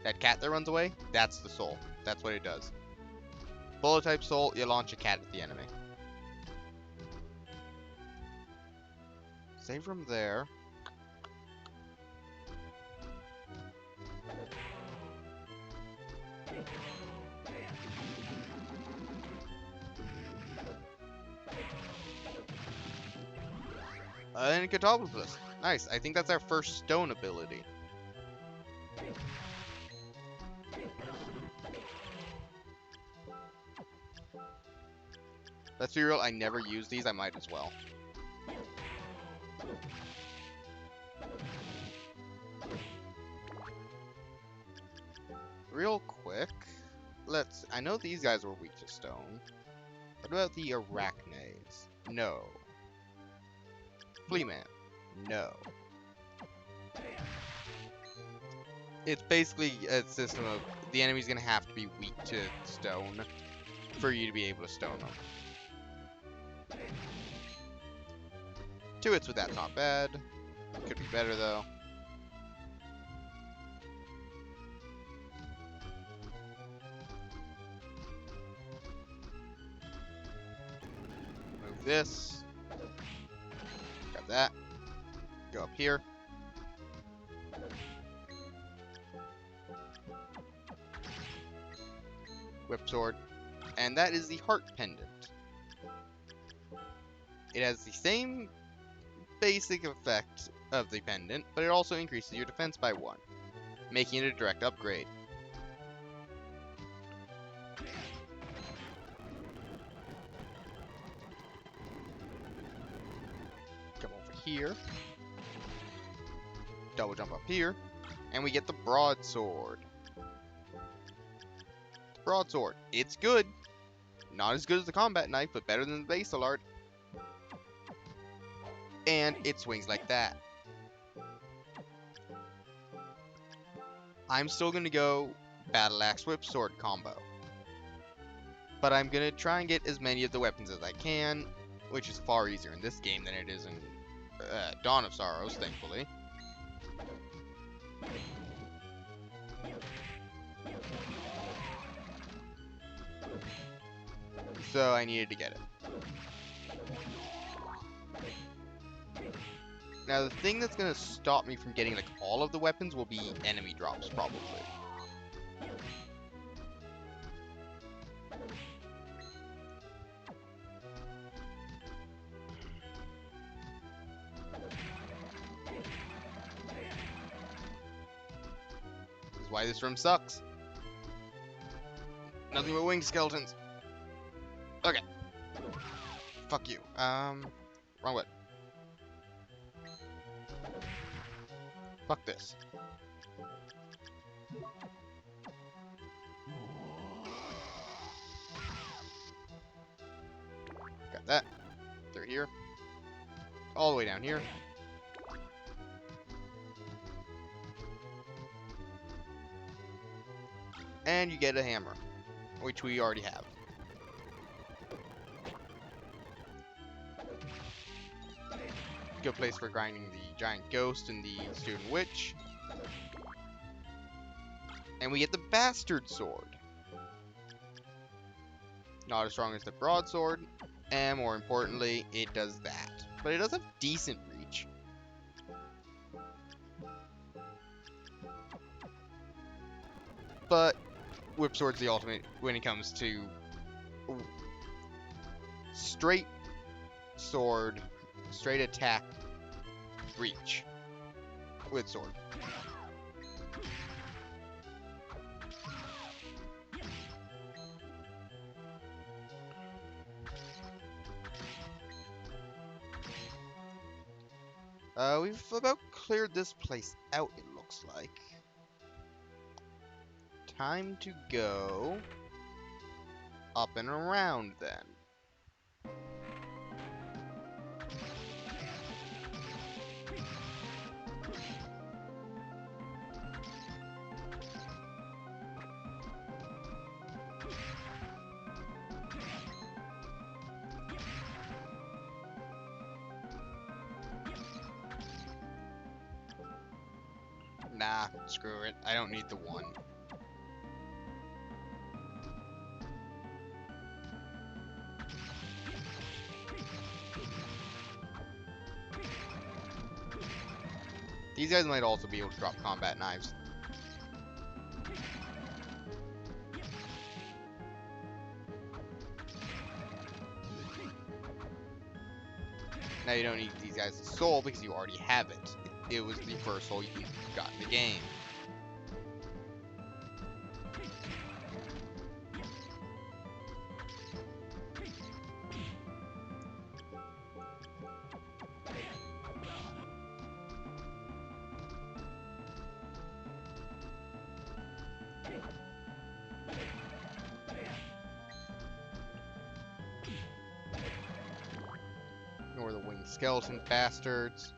That cat that runs away, that's the soul. That's what it does. Bullet type soul, you launch a cat at the enemy. Save from there. And Catapultus. Nice. I think that's our first stone ability. Let's be real, I never use these, I might as well. Real quick, I know these guys were weak to stone. What about the Arachnes? No. Fleaman? No. It's basically a system of the enemy's gonna have to be weak to stone for you to be able to stone them. 2 hits with that's not bad. Could be better though. Move this. Grab that. Go up here. Whip sword. And that is the heart pendant. It has the same basic effect of the pendant, but it also increases your defense by 1, making it a direct upgrade. Come over here. Double jump up here. And we get the broadsword. Broadsword. It's good. Not as good as the combat knife, but better than the basal art. And it swings like that. I'm still going to go Battle Axe Whip Sword combo. But I'm going to try and get as many of the weapons as I can, which is far easier in this game than it is in Dawn of Sorrows, thankfully. So I needed to get it. Now, the thing that's going to stop me from getting, like, all of the weapons will be enemy drops, probably. This is why this room sucks. Nothing but winged skeletons. Okay. Fuck you. Wrong way. Fuck this. Got that. They're here. All the way down here. And you get a hammer, which we already have. Good place for grinding the giant ghost and the student witch. And we get the bastard sword. Not as strong as the broadsword, and more importantly, it does that. But it does have decent reach. But whip sword's the ultimate when it comes to straight sword, straight attack, reach with sword. We've about cleared this place out, it looks like. Time to go up and around then. Nah, screw it. I don't need the one. These guys might also be able to drop combat knives. Now you don't need these guys' soul because you already have it. It was the first soul you got in the game. Ignore the winged skeleton bastards.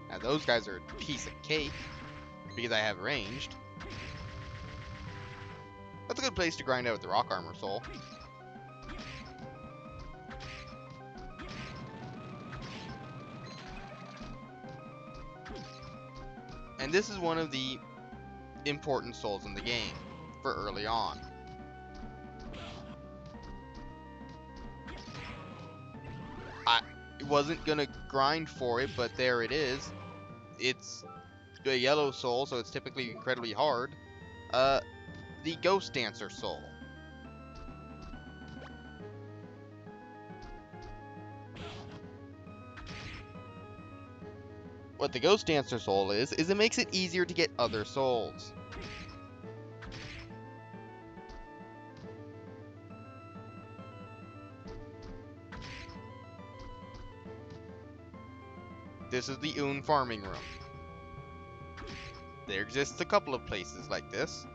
Now those guys are a piece of cake because I have ranged. That's a good place to grind out with the rock armor soul. And this is one of the important souls in the game for early on. I wasn't gonna grind for it, but there it is. It's a yellow soul, so it's typically incredibly hard. The Ghost Dancer soul. What the Ghost Dancer soul is it makes it easier to get other souls. This is the Oon farming room. There exists a couple of places like this.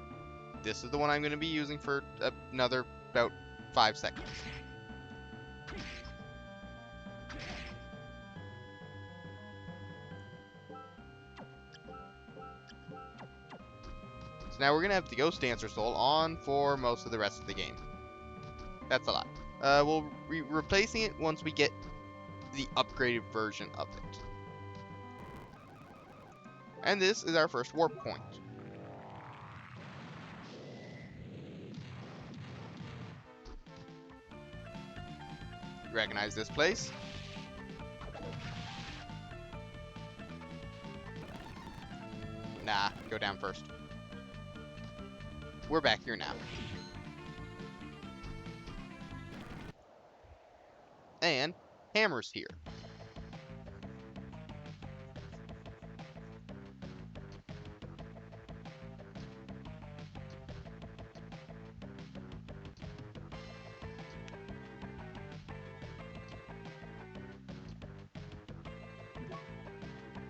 This is the one I'm going to be using for another about 5 seconds. So now we're going to have the Ghost Dancer Soul on for most of the rest of the game. That's a lot. We'll be replacing it once we get the upgraded version of it. And this is our first warp point. You recognize this place? Nah, go down first. We're back here now. And Hammer's here.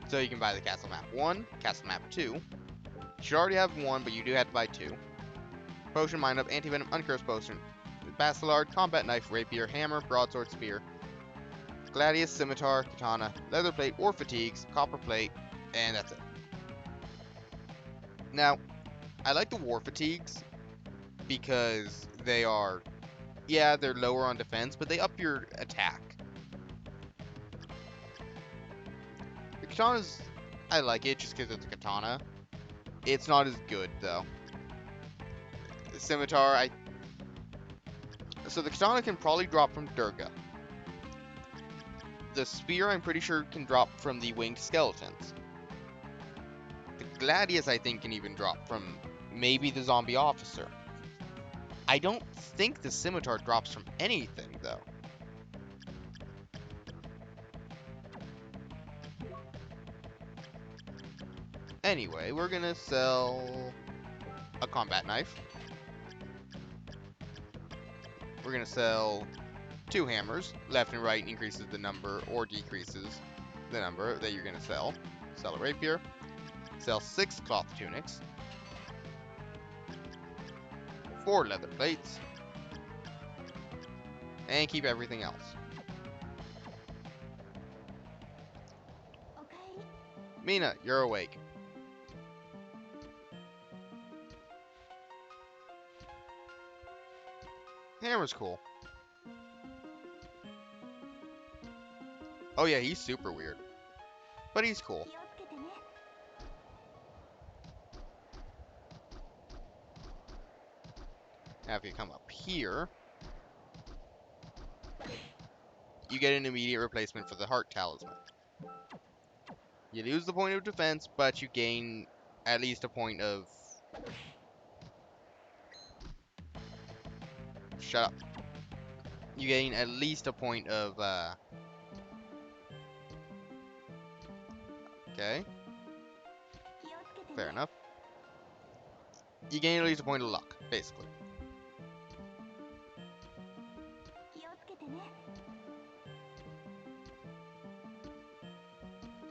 So you can buy the Castle Map 1, Castle Map 2. You should already have 1, but you do have to buy 2. Potion, Mind Up, Anti-Venom, Uncursed Potion, Bastillard, Combat Knife, Rapier, Hammer, Broadsword, Spear, Gladius, Scimitar, Katana, Leather Plate, or Fatigues, Copper Plate, and that's it. Now, I like the War Fatigues because they are, yeah, they're lower on defense, but they up your attack. The Katana's, I like it just because it's a Katana. It's not as good, though. The Scimitar, so the Katana can probably drop from Durga. The Spear, I'm pretty sure, can drop from the Winged Skeletons. The Gladius, I think, can even drop from maybe the Zombie Officer. I don't think the Scimitar drops from anything, though. Anyway, we're gonna sell a Combat Knife. We're gonna sell 2 hammers. Left and right increases the number or decreases the number that you're gonna sell. Sell a rapier. Sell 6 cloth tunics. 4 leather plates. And keep everything else. Okay. Mina, you're awake. Hammer's cool. Oh yeah, he's super weird. But he's cool. 気をつけてね。 Now if you come up here, you get an immediate replacement for the Heart Talisman. You lose the point of defense, but you gain at least a point of... Shut up. You gain at least a point of, Okay, 気をつけてね。 fair enough. You gain at least a point of luck, basically. 気をつけてね。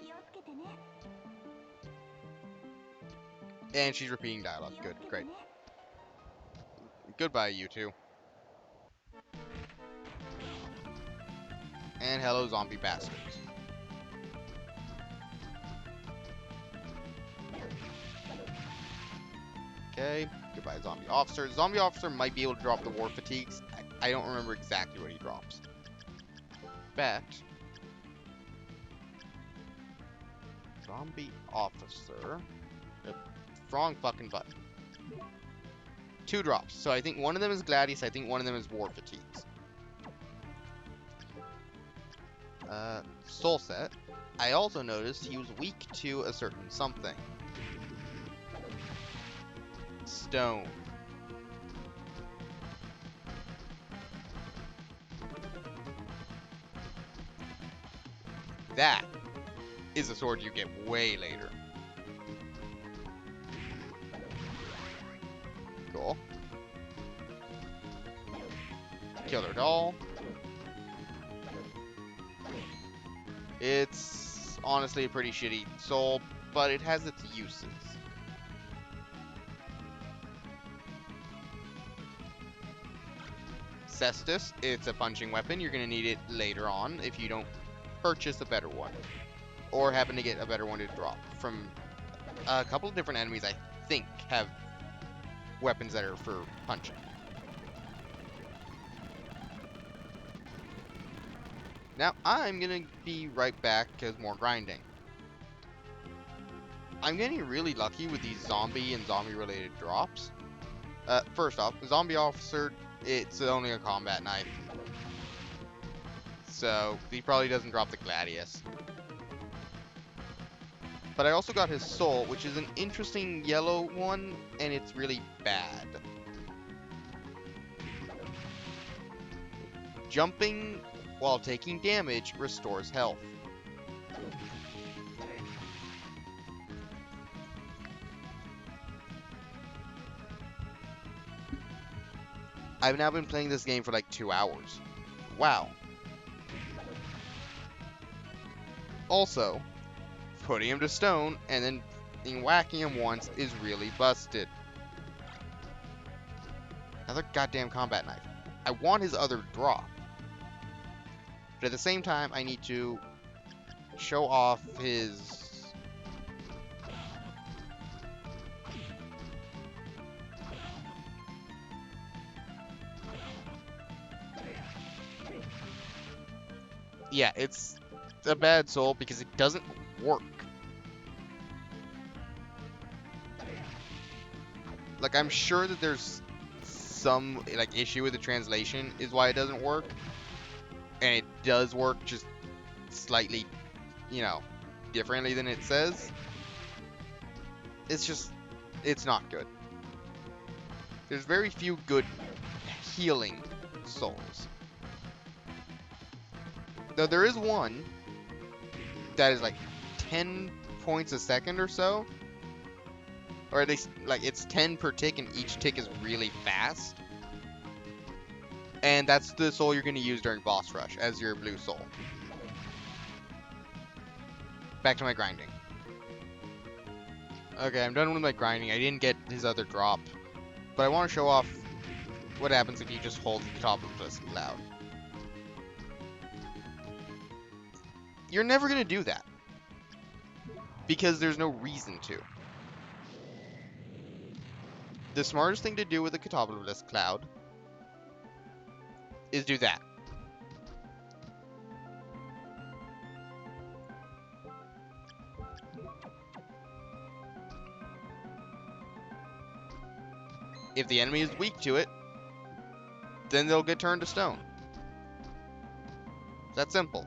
気をつけてね。 And she's repeating dialogue. 気を Good, つけて great. ね。 Goodbye, you two. And hello, zombie bastards. Okay, goodbye, zombie officer. Zombie officer might be able to drop the war fatigues. I don't remember exactly what he drops. Bet. Zombie officer. Wrong fucking button. 2 drops. So I think one of them is Gladius. I think one of them is war fatigues. Soul set. I also noticed he was weak to a certain something. Stone. That is a sword you get way later. Cool. Killer doll. It's honestly a pretty shitty soul, but it has its uses. Cestus, it's a punching weapon. You're going to need it later on if you don't purchase a better one. Or happen to get a better one to drop. From a couple of different enemies, I think, have weapons that are for punching. Now, I'm going to be right back because more grinding. I'm getting really lucky with these zombie and zombie-related drops. First off, the zombie officer, it's only a combat knife. So he probably doesn't drop the Gladius. But I also got his soul, which is an interesting yellow one, and it's really bad. Jumping while taking damage restores health. I've now been playing this game for like 2 hours. Wow. Also, putting him to stone and then whacking him once is really busted. Another goddamn combat knife. I want his other drop. But at the same time, I need to show off his... Yeah, it's a bad soul because it doesn't work. Like, I'm sure that there's some, like, issue with the translation is why it doesn't work. And it does work just slightly, you know, differently than it says. It's just, it's not good. There's very few good healing souls. Though there is one that is like 10 points a second or so. Or at least, like, it's 10 per tick, and each tick is really fast. And that's the soul you're going to use during boss rush, as your blue soul. Back to my grinding. Okay, I'm done with my grinding. I didn't get his other drop. But I want to show off what happens if you just hold the top of this cloud. You're never going to do that. Because there's no reason to. The smartest thing to do with the Catobulus cloud is do that. If the enemy is weak to it, then they'll get turned to stone. It's that simple.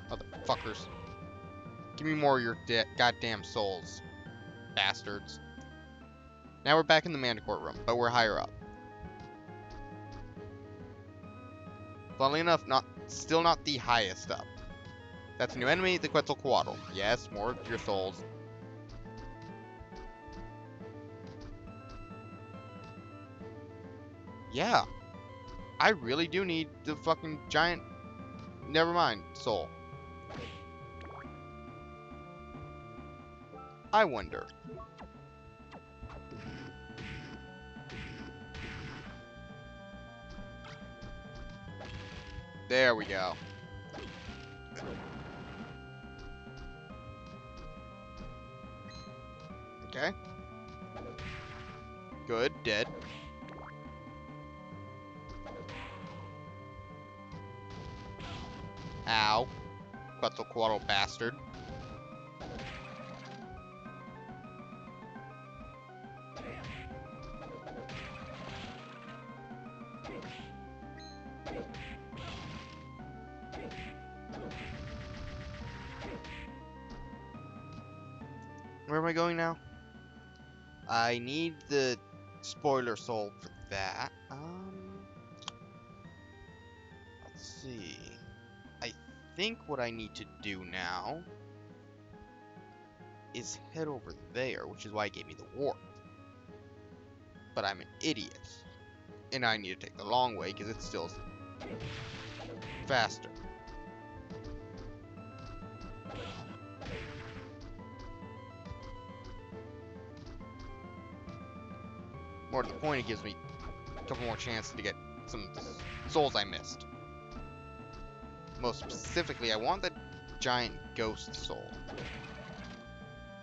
Motherfuckers. Give me more of your goddamn souls. Bastards. Now we're back in the Manticore room, but we're higher up. Funnily enough, still not the highest up. That's a new enemy, the Quetzalcoatl. Yes, more of your souls. Yeah. I really do need the fucking giant... Never mind, soul. I wonder. There we go. Okay. Good, dead. Ow. Quetzalcoatl bastard. Where am I going now? I need the spoiler soul for that. Let's see. I think what I need to do now is head over there, which is why it gave me the warp. But I'm an idiot. And I need to take the long way because it's still faster. More to the point, it gives me a couple more chances to get some of the souls I missed. Most specifically, I want that giant ghost soul.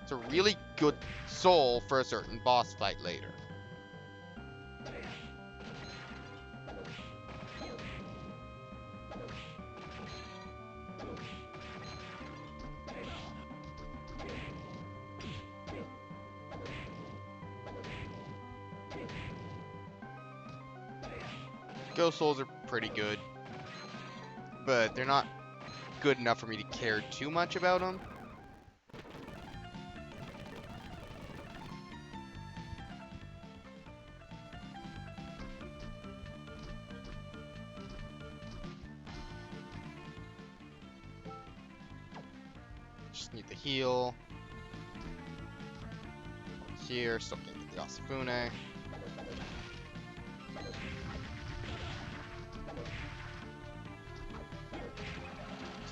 It's a really good soul for a certain boss fight later. Ghost Souls are pretty good, but they're not good enough for me to care too much about them. Just need the heal. Here, still can't get the Asafune.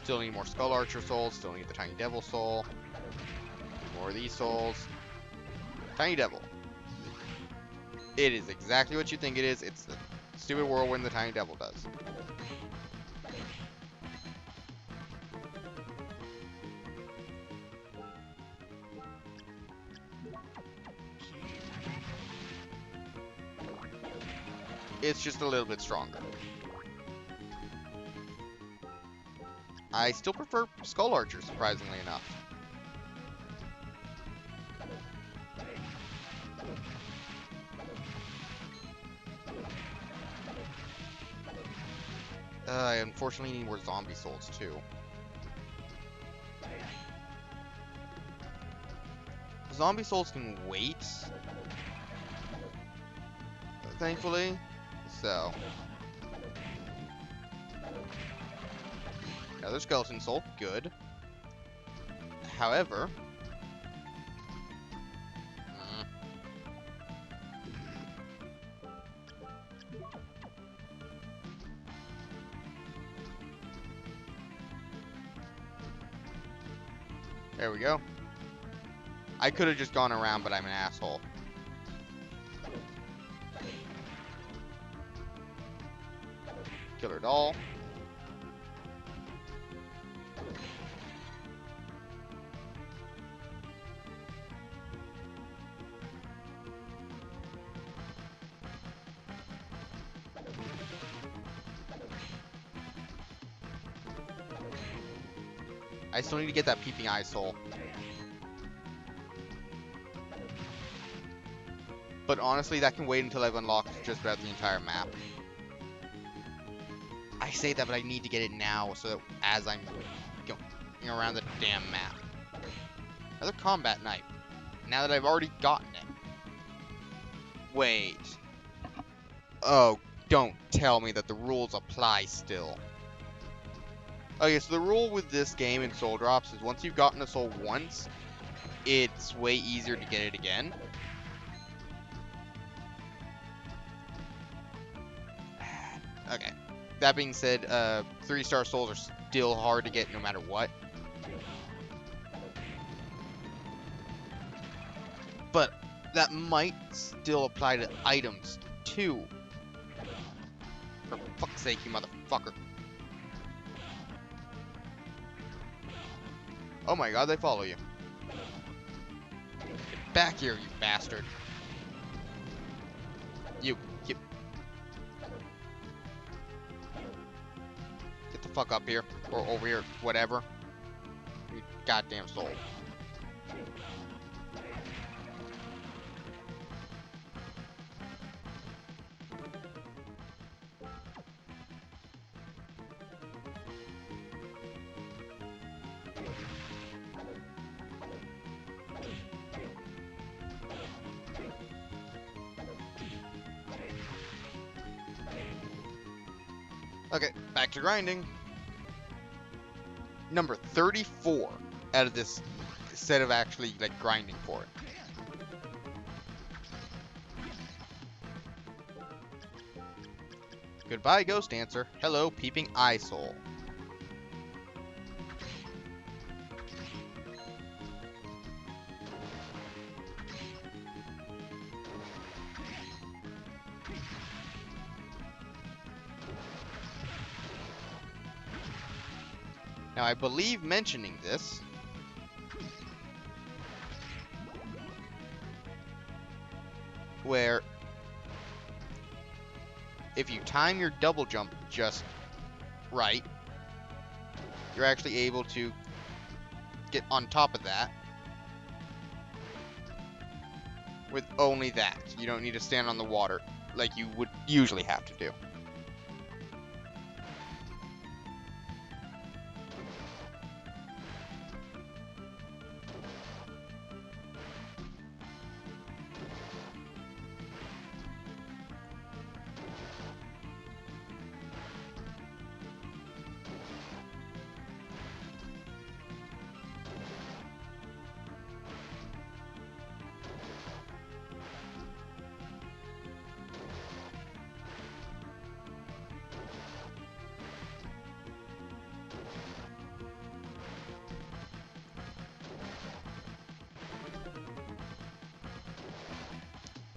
Still need more Skull Archer souls, still need the Tiny Devil soul. More of these souls. Tiny Devil. It is exactly what you think it is. It's the stupid whirlwind the Tiny Devil does. It's just a little bit stronger. I still prefer Skull Archer, surprisingly enough. I unfortunately need more zombie souls too. Zombie souls can wait, thankfully. So, another skeleton soul, good. However, there we go. I could have just gone around, but I'm an asshole. Killer doll. I still need to get that peeping eye soul. But honestly, that can wait until I've unlocked just about the entire map. I say that, but I need to get it now, so that as I'm going around the damn map. Another combat knife. Now that I've already gotten it. Wait. Oh, don't tell me that the rules apply still. Okay, so the rule with this game in Soul Drops is once you've gotten a soul once, it's way easier to get it again. Okay. That being said, 3-star souls are still hard to get no matter what. But that might still apply to items, too. For fuck's sake, you motherfucker. Oh my god, they follow you. Get back here, you bastard. You. Get the fuck up here. Or over here, whatever. You goddamn soul. Okay, back to grinding. Number 34 out of this set of actually, like, grinding for it. Goodbye, Ghost Dancer. Hello, Peeping Eye Soul. Now, I believe mentioning this, where if you time your double jump just right, you're actually able to get on top of that with only that. You don't need to stand on the water like you would usually have to do.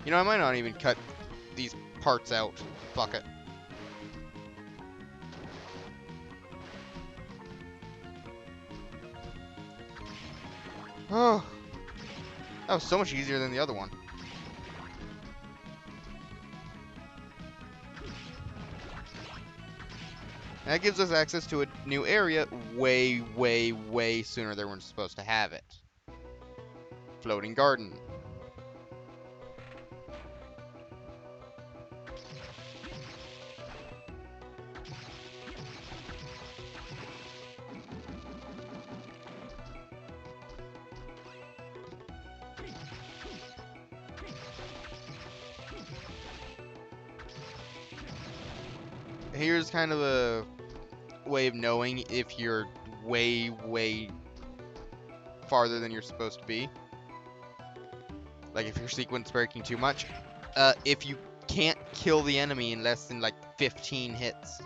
You know, I might not even cut these parts out. Fuck it. Oh, that was so much easier than the other one. And that gives us access to a new area way, way, way sooner than we're supposed to have it. Floating garden. Here's kind of a way of knowing if you're way, way farther than you're supposed to be. Like if you're sequence breaking too much. If you can't kill the enemy in less than like 15 hits.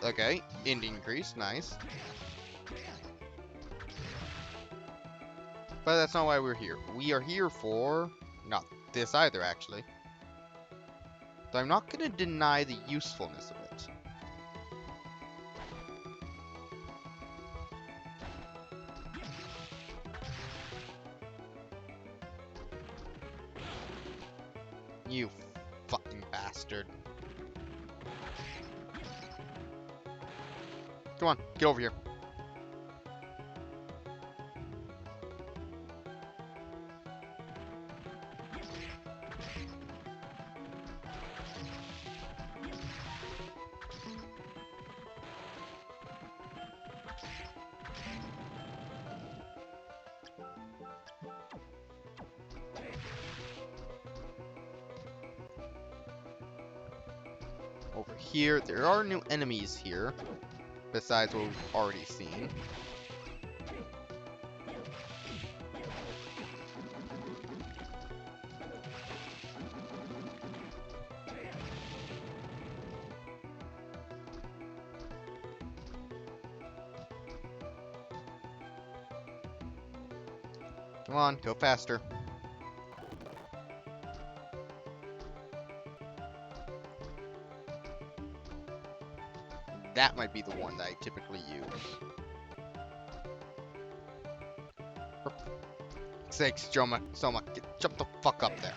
Okay, ending increase, nice. But that's not why we're here. We are here for... not this either, actually. So I'm not going to deny the usefulness of it. You fucking bastard. Come on, get over here. Over here, there are new enemies here, besides what we've already seen. Come on, go faster. That might be the one that I typically use. For sakes, Soma, jump the fuck up there.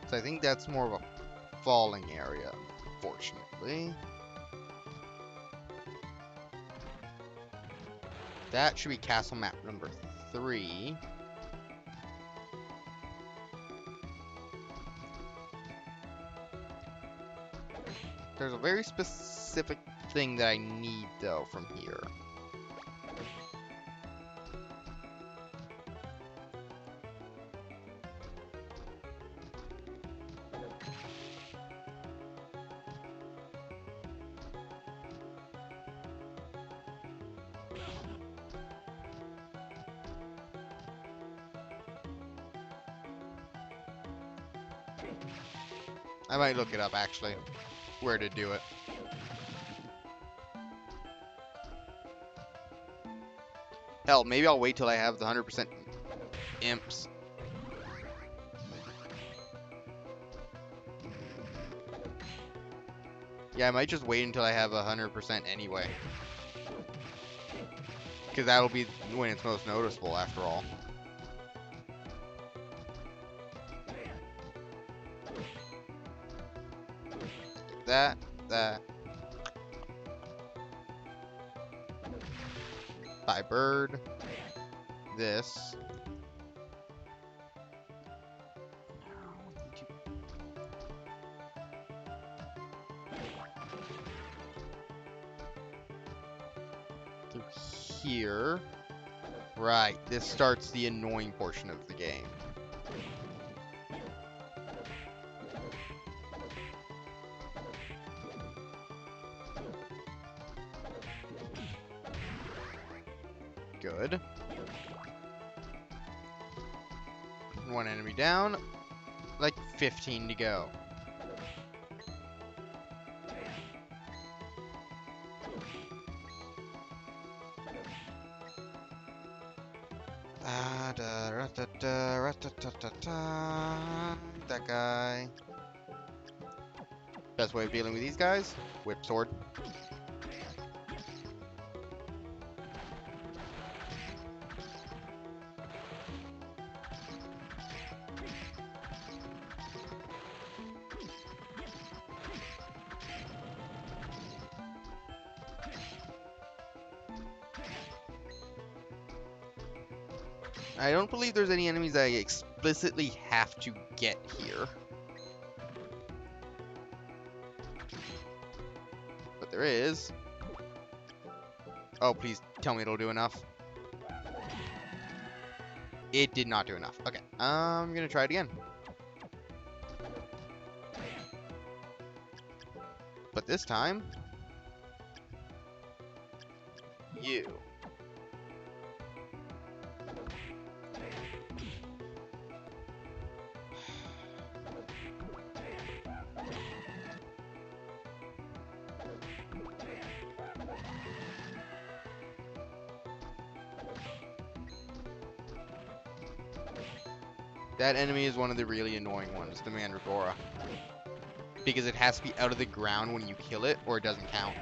So I think that's more of a falling area, unfortunately. That should be castle map number 3. There's a very specific thing that I need, though, from here. I might look it up, actually, where to do it. Hell, maybe I'll wait till I have the 100% imps. Yeah, I might just wait until I have 100% anyway. Because that'll be when it's most noticeable, after all. That. Bye, bird. This. Through here. Right, this starts the annoying portion of the game. Good. One enemy down. Like 15 to go. That guy. Best way of dealing with these guys? Whip sword. I don't believe there's any enemies that I explicitly have to get here. But there is. Oh, please tell me it'll do enough. It did not do enough. Okay, I'm gonna try it again. But this time, you. That enemy is one of the really annoying ones, the Mandragora. Because it has to be out of the ground when you kill it, or it doesn't count.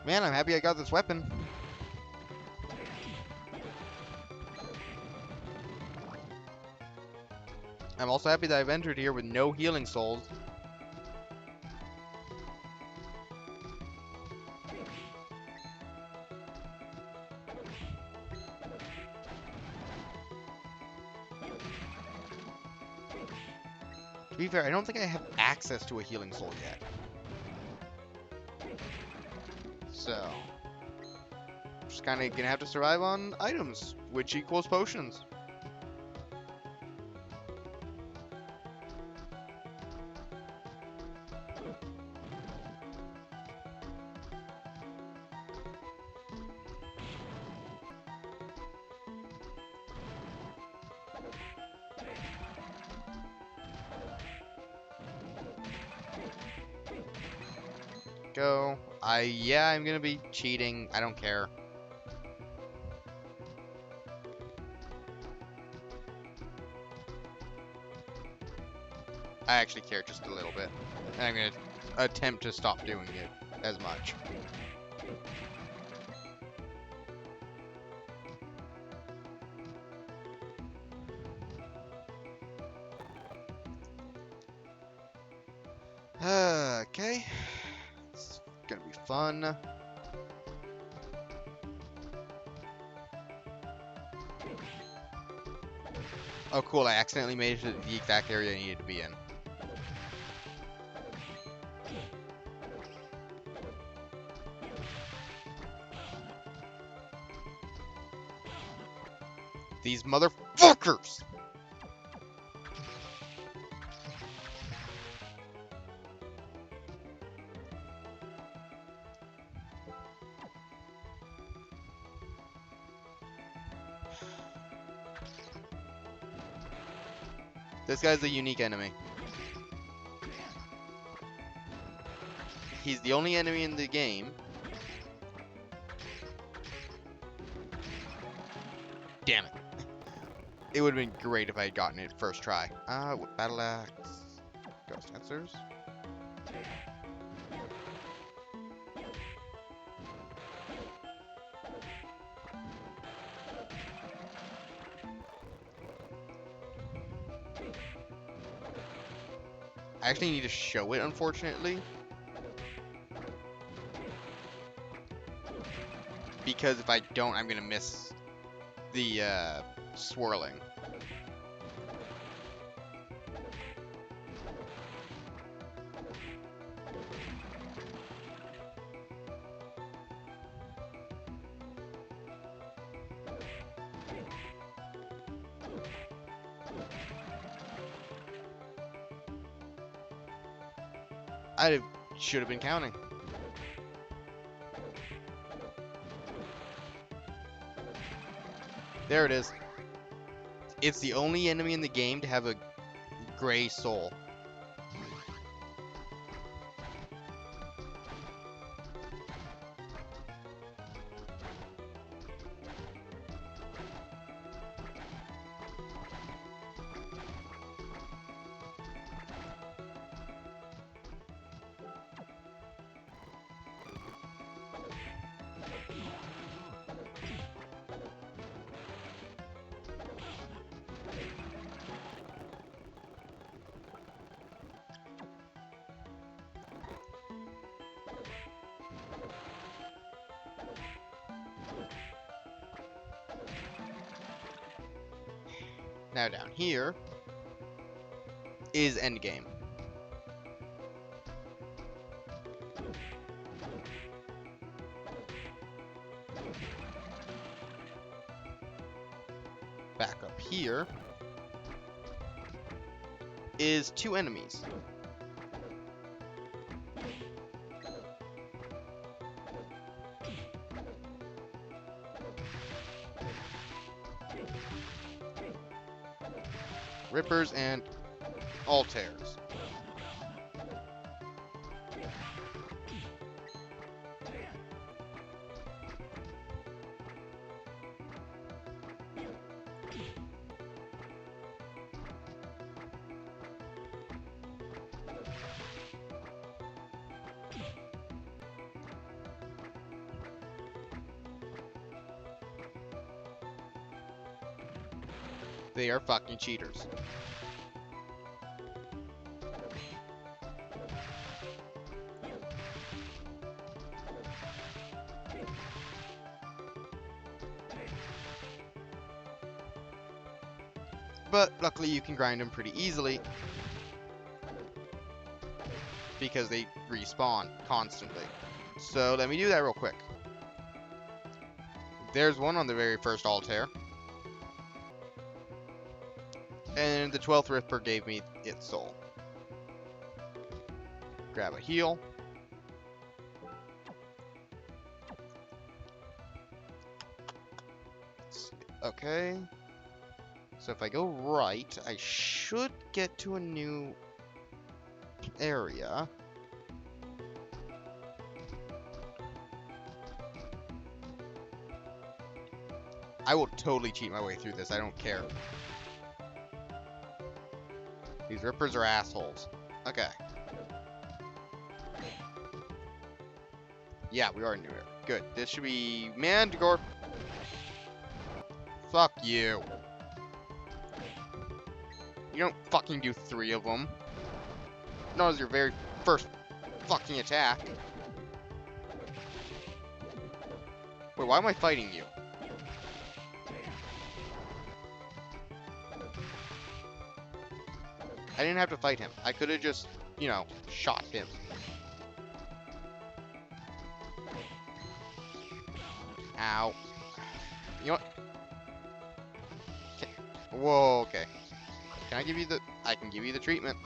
Man, I'm happy I got this weapon. I'm also happy that I've entered here with no healing souls. To be fair, I don't think I have access to a healing soul yet. So, just kind of gonna have to survive on items, which equals potions. Go. Yeah, I'm gonna be cheating. I don't care. I actually care just a little bit. And I'm gonna attempt to stop doing it as much. Okay. It's gonna be fun. Oh, cool. I accidentally made it to the exact area I needed to be in. These motherfuckers! This guy's a unique enemy. He's the only enemy in the game. Damn it. It would have been great if I had gotten it first try. Battle axe. Ghost answers. I actually need to show it, unfortunately. Because if I don't, I'm gonna miss the, swirling. I should have been counting. There it is. It's the only enemy in the game to have a gray soul. Now down here is endgame. Back up here is 2 enemies. Rippers and Altairs. They are fucking cheaters. But luckily you can grind them pretty easily because they respawn constantly. So let me do that real quick. There's one on the very first Altair. And the 12th Ripper gave me its soul. Grab a heal. Okay. So if I go right, I should get to a new area. I will totally cheat my way through this. I don't care. These Rippers are assholes. Okay. Yeah, we are in new area. Good. This should be Manticore. Fuck you. You don't fucking do 3 of them. Not as your very first fucking attack. Wait, why am I fighting you? I didn't have to fight him. I could have just, you know, shot him. Ow. You know what? Whoa, okay. Can I give you the... I can give you the treatment.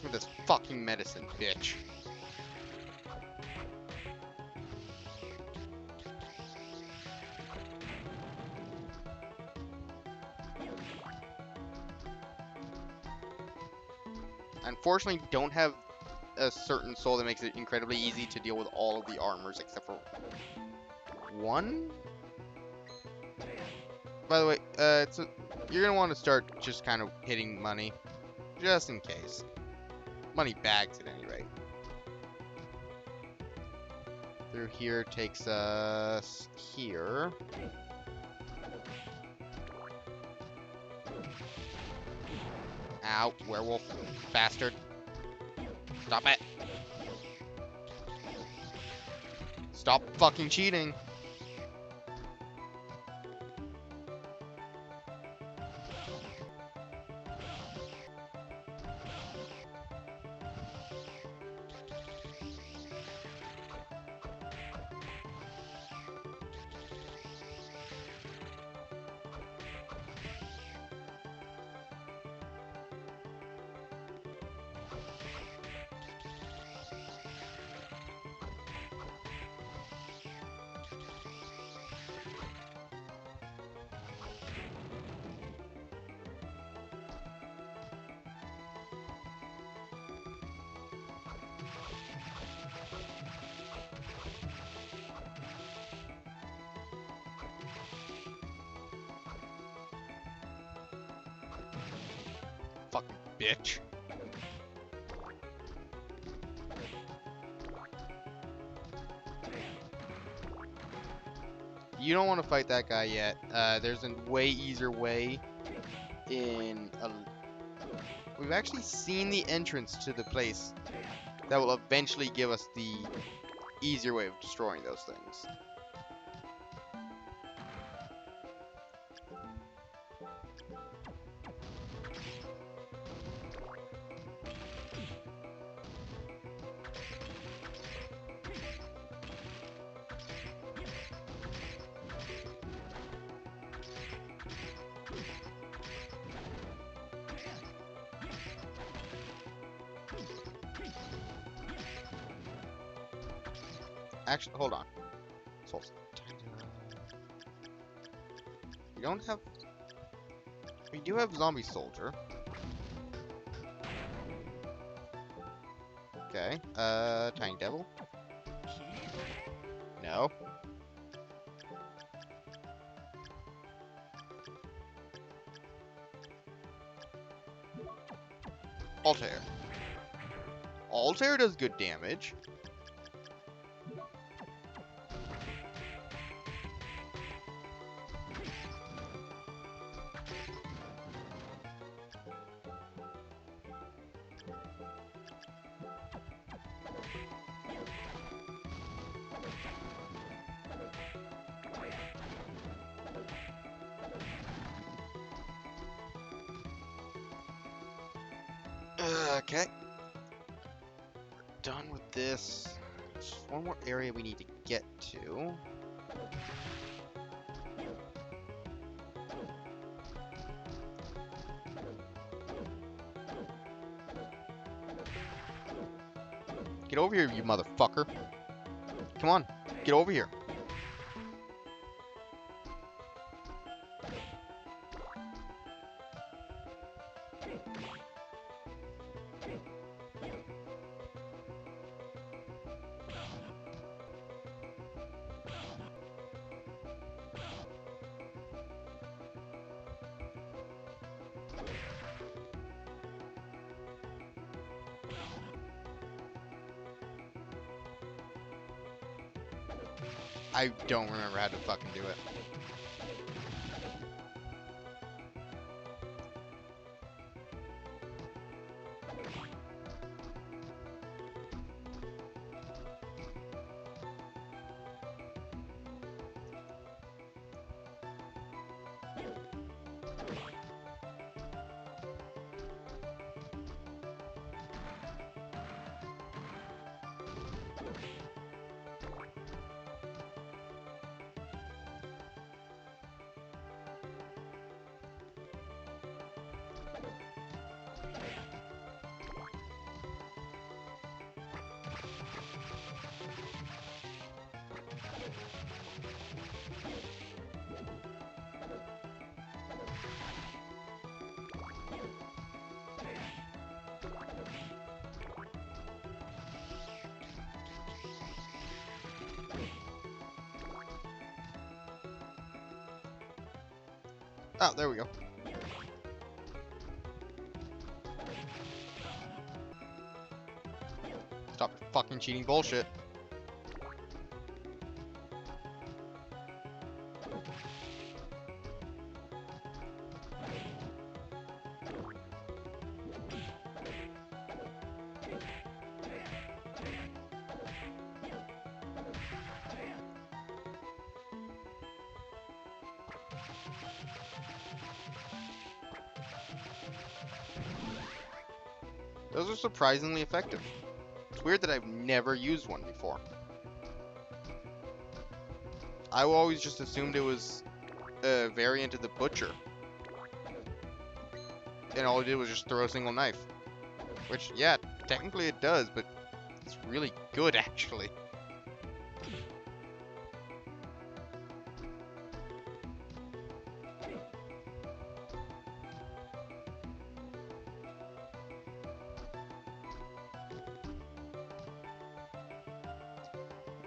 With this fucking medicine, bitch. Unfortunately, don't have a certain soul that makes it incredibly easy to deal with all of the armors except for one. By the way, you're gonna want to start just kind of hitting money, just in case. Money bags at any rate. Through here takes us here. Ow, werewolf, bastard. Stop it. Stop fucking cheating. Fucking bitch. You don't want to fight that guy yet. There's a way easier way in a... We've actually seen the entrance to the place that will eventually give us the easier way of destroying those things. Actually, hold on. We don't have... We do have Zombie Soldier. Okay. Tiny Devil? No. Altair. Altair does good damage. Okay. Done with this. There's just one more area we need to get to. Get over here, you motherfucker. Come on, get over here. I don't remember how to fucking do it. Oh, there we go. Stop your fucking cheating bullshit. Those are surprisingly effective. It's weird that I've never used one before. I always just assumed it was a variant of the Butcher. And all it did was just throw a single knife. Which, yeah, technically it does, but it's really good, actually.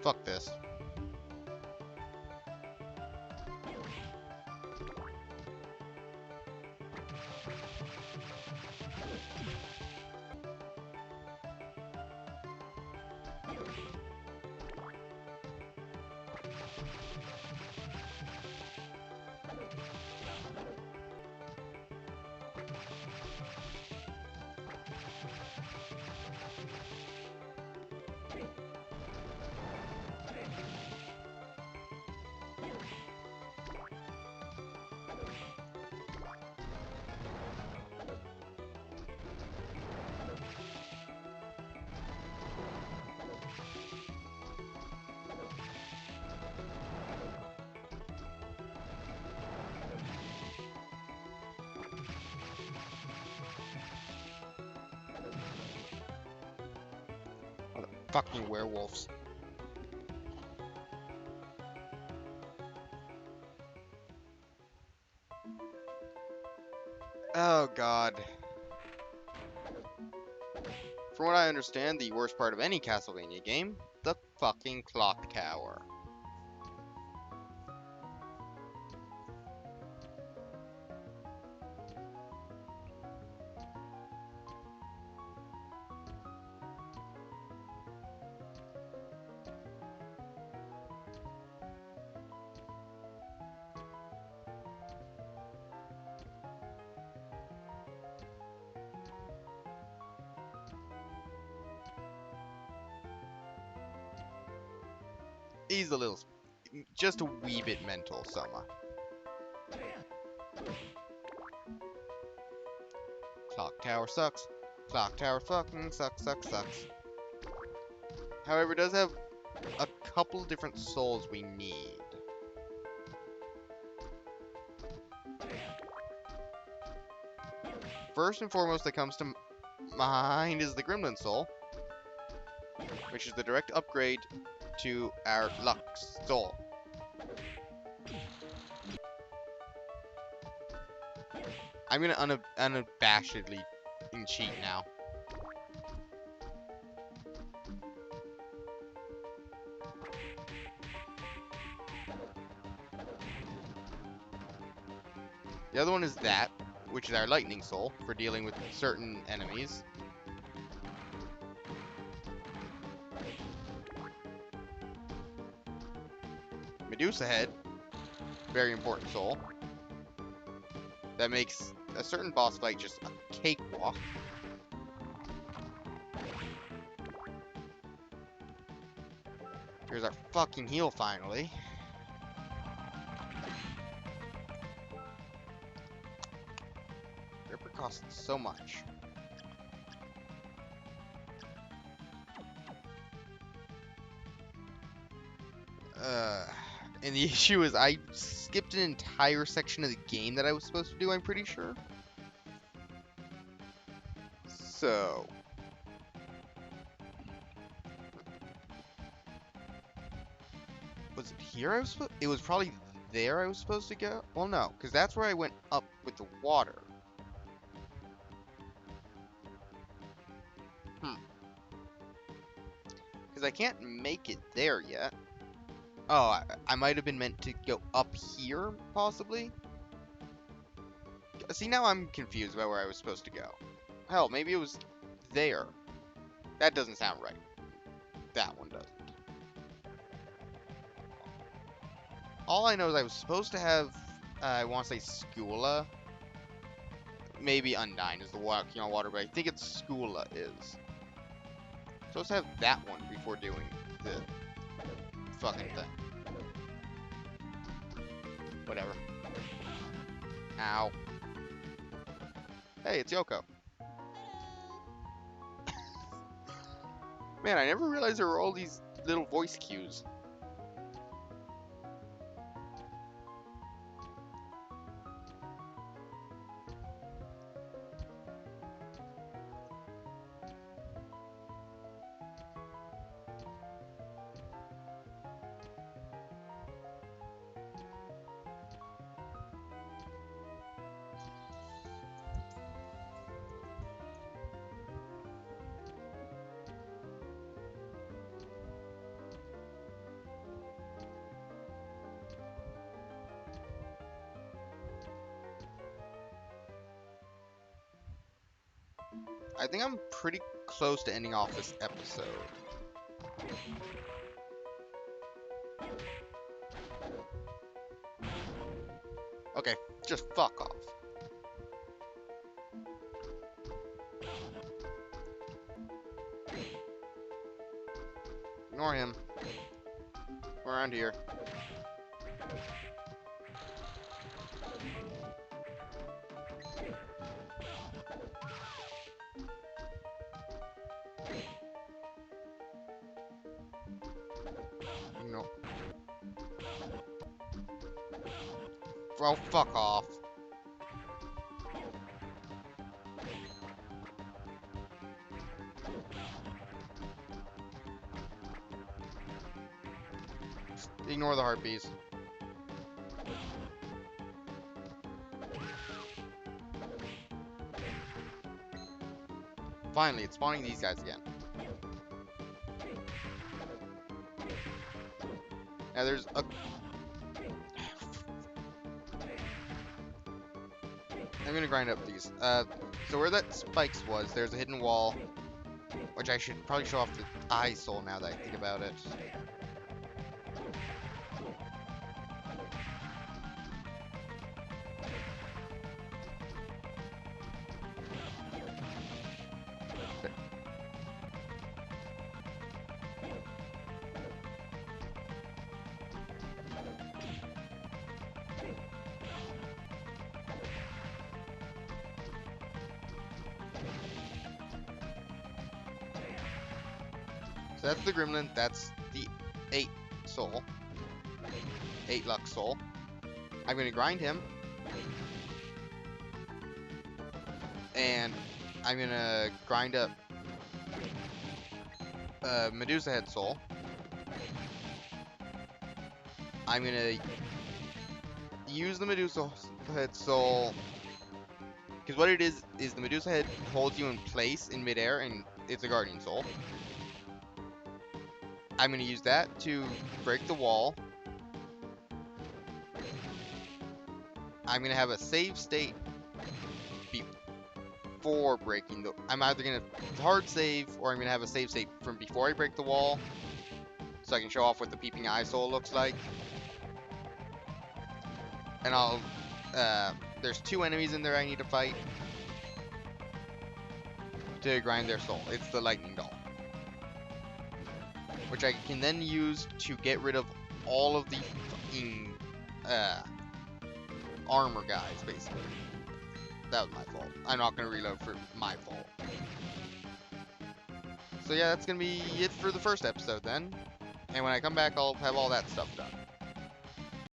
fuck this. Fucking werewolves. Oh god. From what I understand, the worst part of any Castlevania game, the fucking clock tower. He's a little, just a wee bit mental, Soma. Clock tower sucks. Clock tower fucking sucks. However, it does have a couple different souls we need. First and foremost that comes to mind is the Gremlin Soul, which is the direct upgrade to our Lux Soul. I'm gonna unabashedly cheat now. The other one is that, which is our Lightning Soul, for dealing with certain enemies. Medusa Head, very important soul. That makes a certain boss fight just a cakewalk. Here's our fucking heal finally. Ripper costs so much. And the issue is I skipped an entire section of the game that I was supposed to do, I'm pretty sure. So... was it here I was supposed... It was probably there I was supposed to go? Well, no, because that's where I went up with the water. Because I can't make it there yet. Oh, I might have been meant to go up here, possibly? See, now I'm confused about where I was supposed to go. Hell, maybe it was there. That doesn't sound right. That one doesn't. All I know is I was supposed to have, I want to say Skula. Maybe Undyne is the walking on water, but I think it's Skula is. Supposed to have that one before doing the fucking thing. Whatever. Ow. Hey, it's Yoko. Man, I never realized there were all these little voice cues. I think I'm pretty close to ending off this episode. Okay, just fuck off. Ignore him. We're around here. No. Oh, fuck off. Ignore the harpies. Finally, it's spawning these guys again. Now there's a... I'm gonna grind up these. So where that spikes was, there's a hidden wall, which I should probably show off the eye soul now that I think about it. So that's the gremlin, that's the 8 soul. 8 luck soul. I'm gonna grind him. And I'm gonna grind up Medusa head soul. I'm gonna use the Medusa head soul, because what it is the Medusa head holds you in place in midair, and it's a guardian soul. I'm gonna use that to break the wall. I'm gonna have a save state before breaking the... I'm either gonna hard save, or I'm gonna have a save state from before I break the wall, so I can show off what the peeping eye soul looks like. And I'll... there's 2 enemies in there I need to fight to grind their soul. It's the lightning doll, which I can then use to get rid of all of the fucking armor guys, basically. That was my fault. I'm not gonna reload for my fault. So yeah, that's gonna be it for the first episode then. And when I come back, I'll have all that stuff done.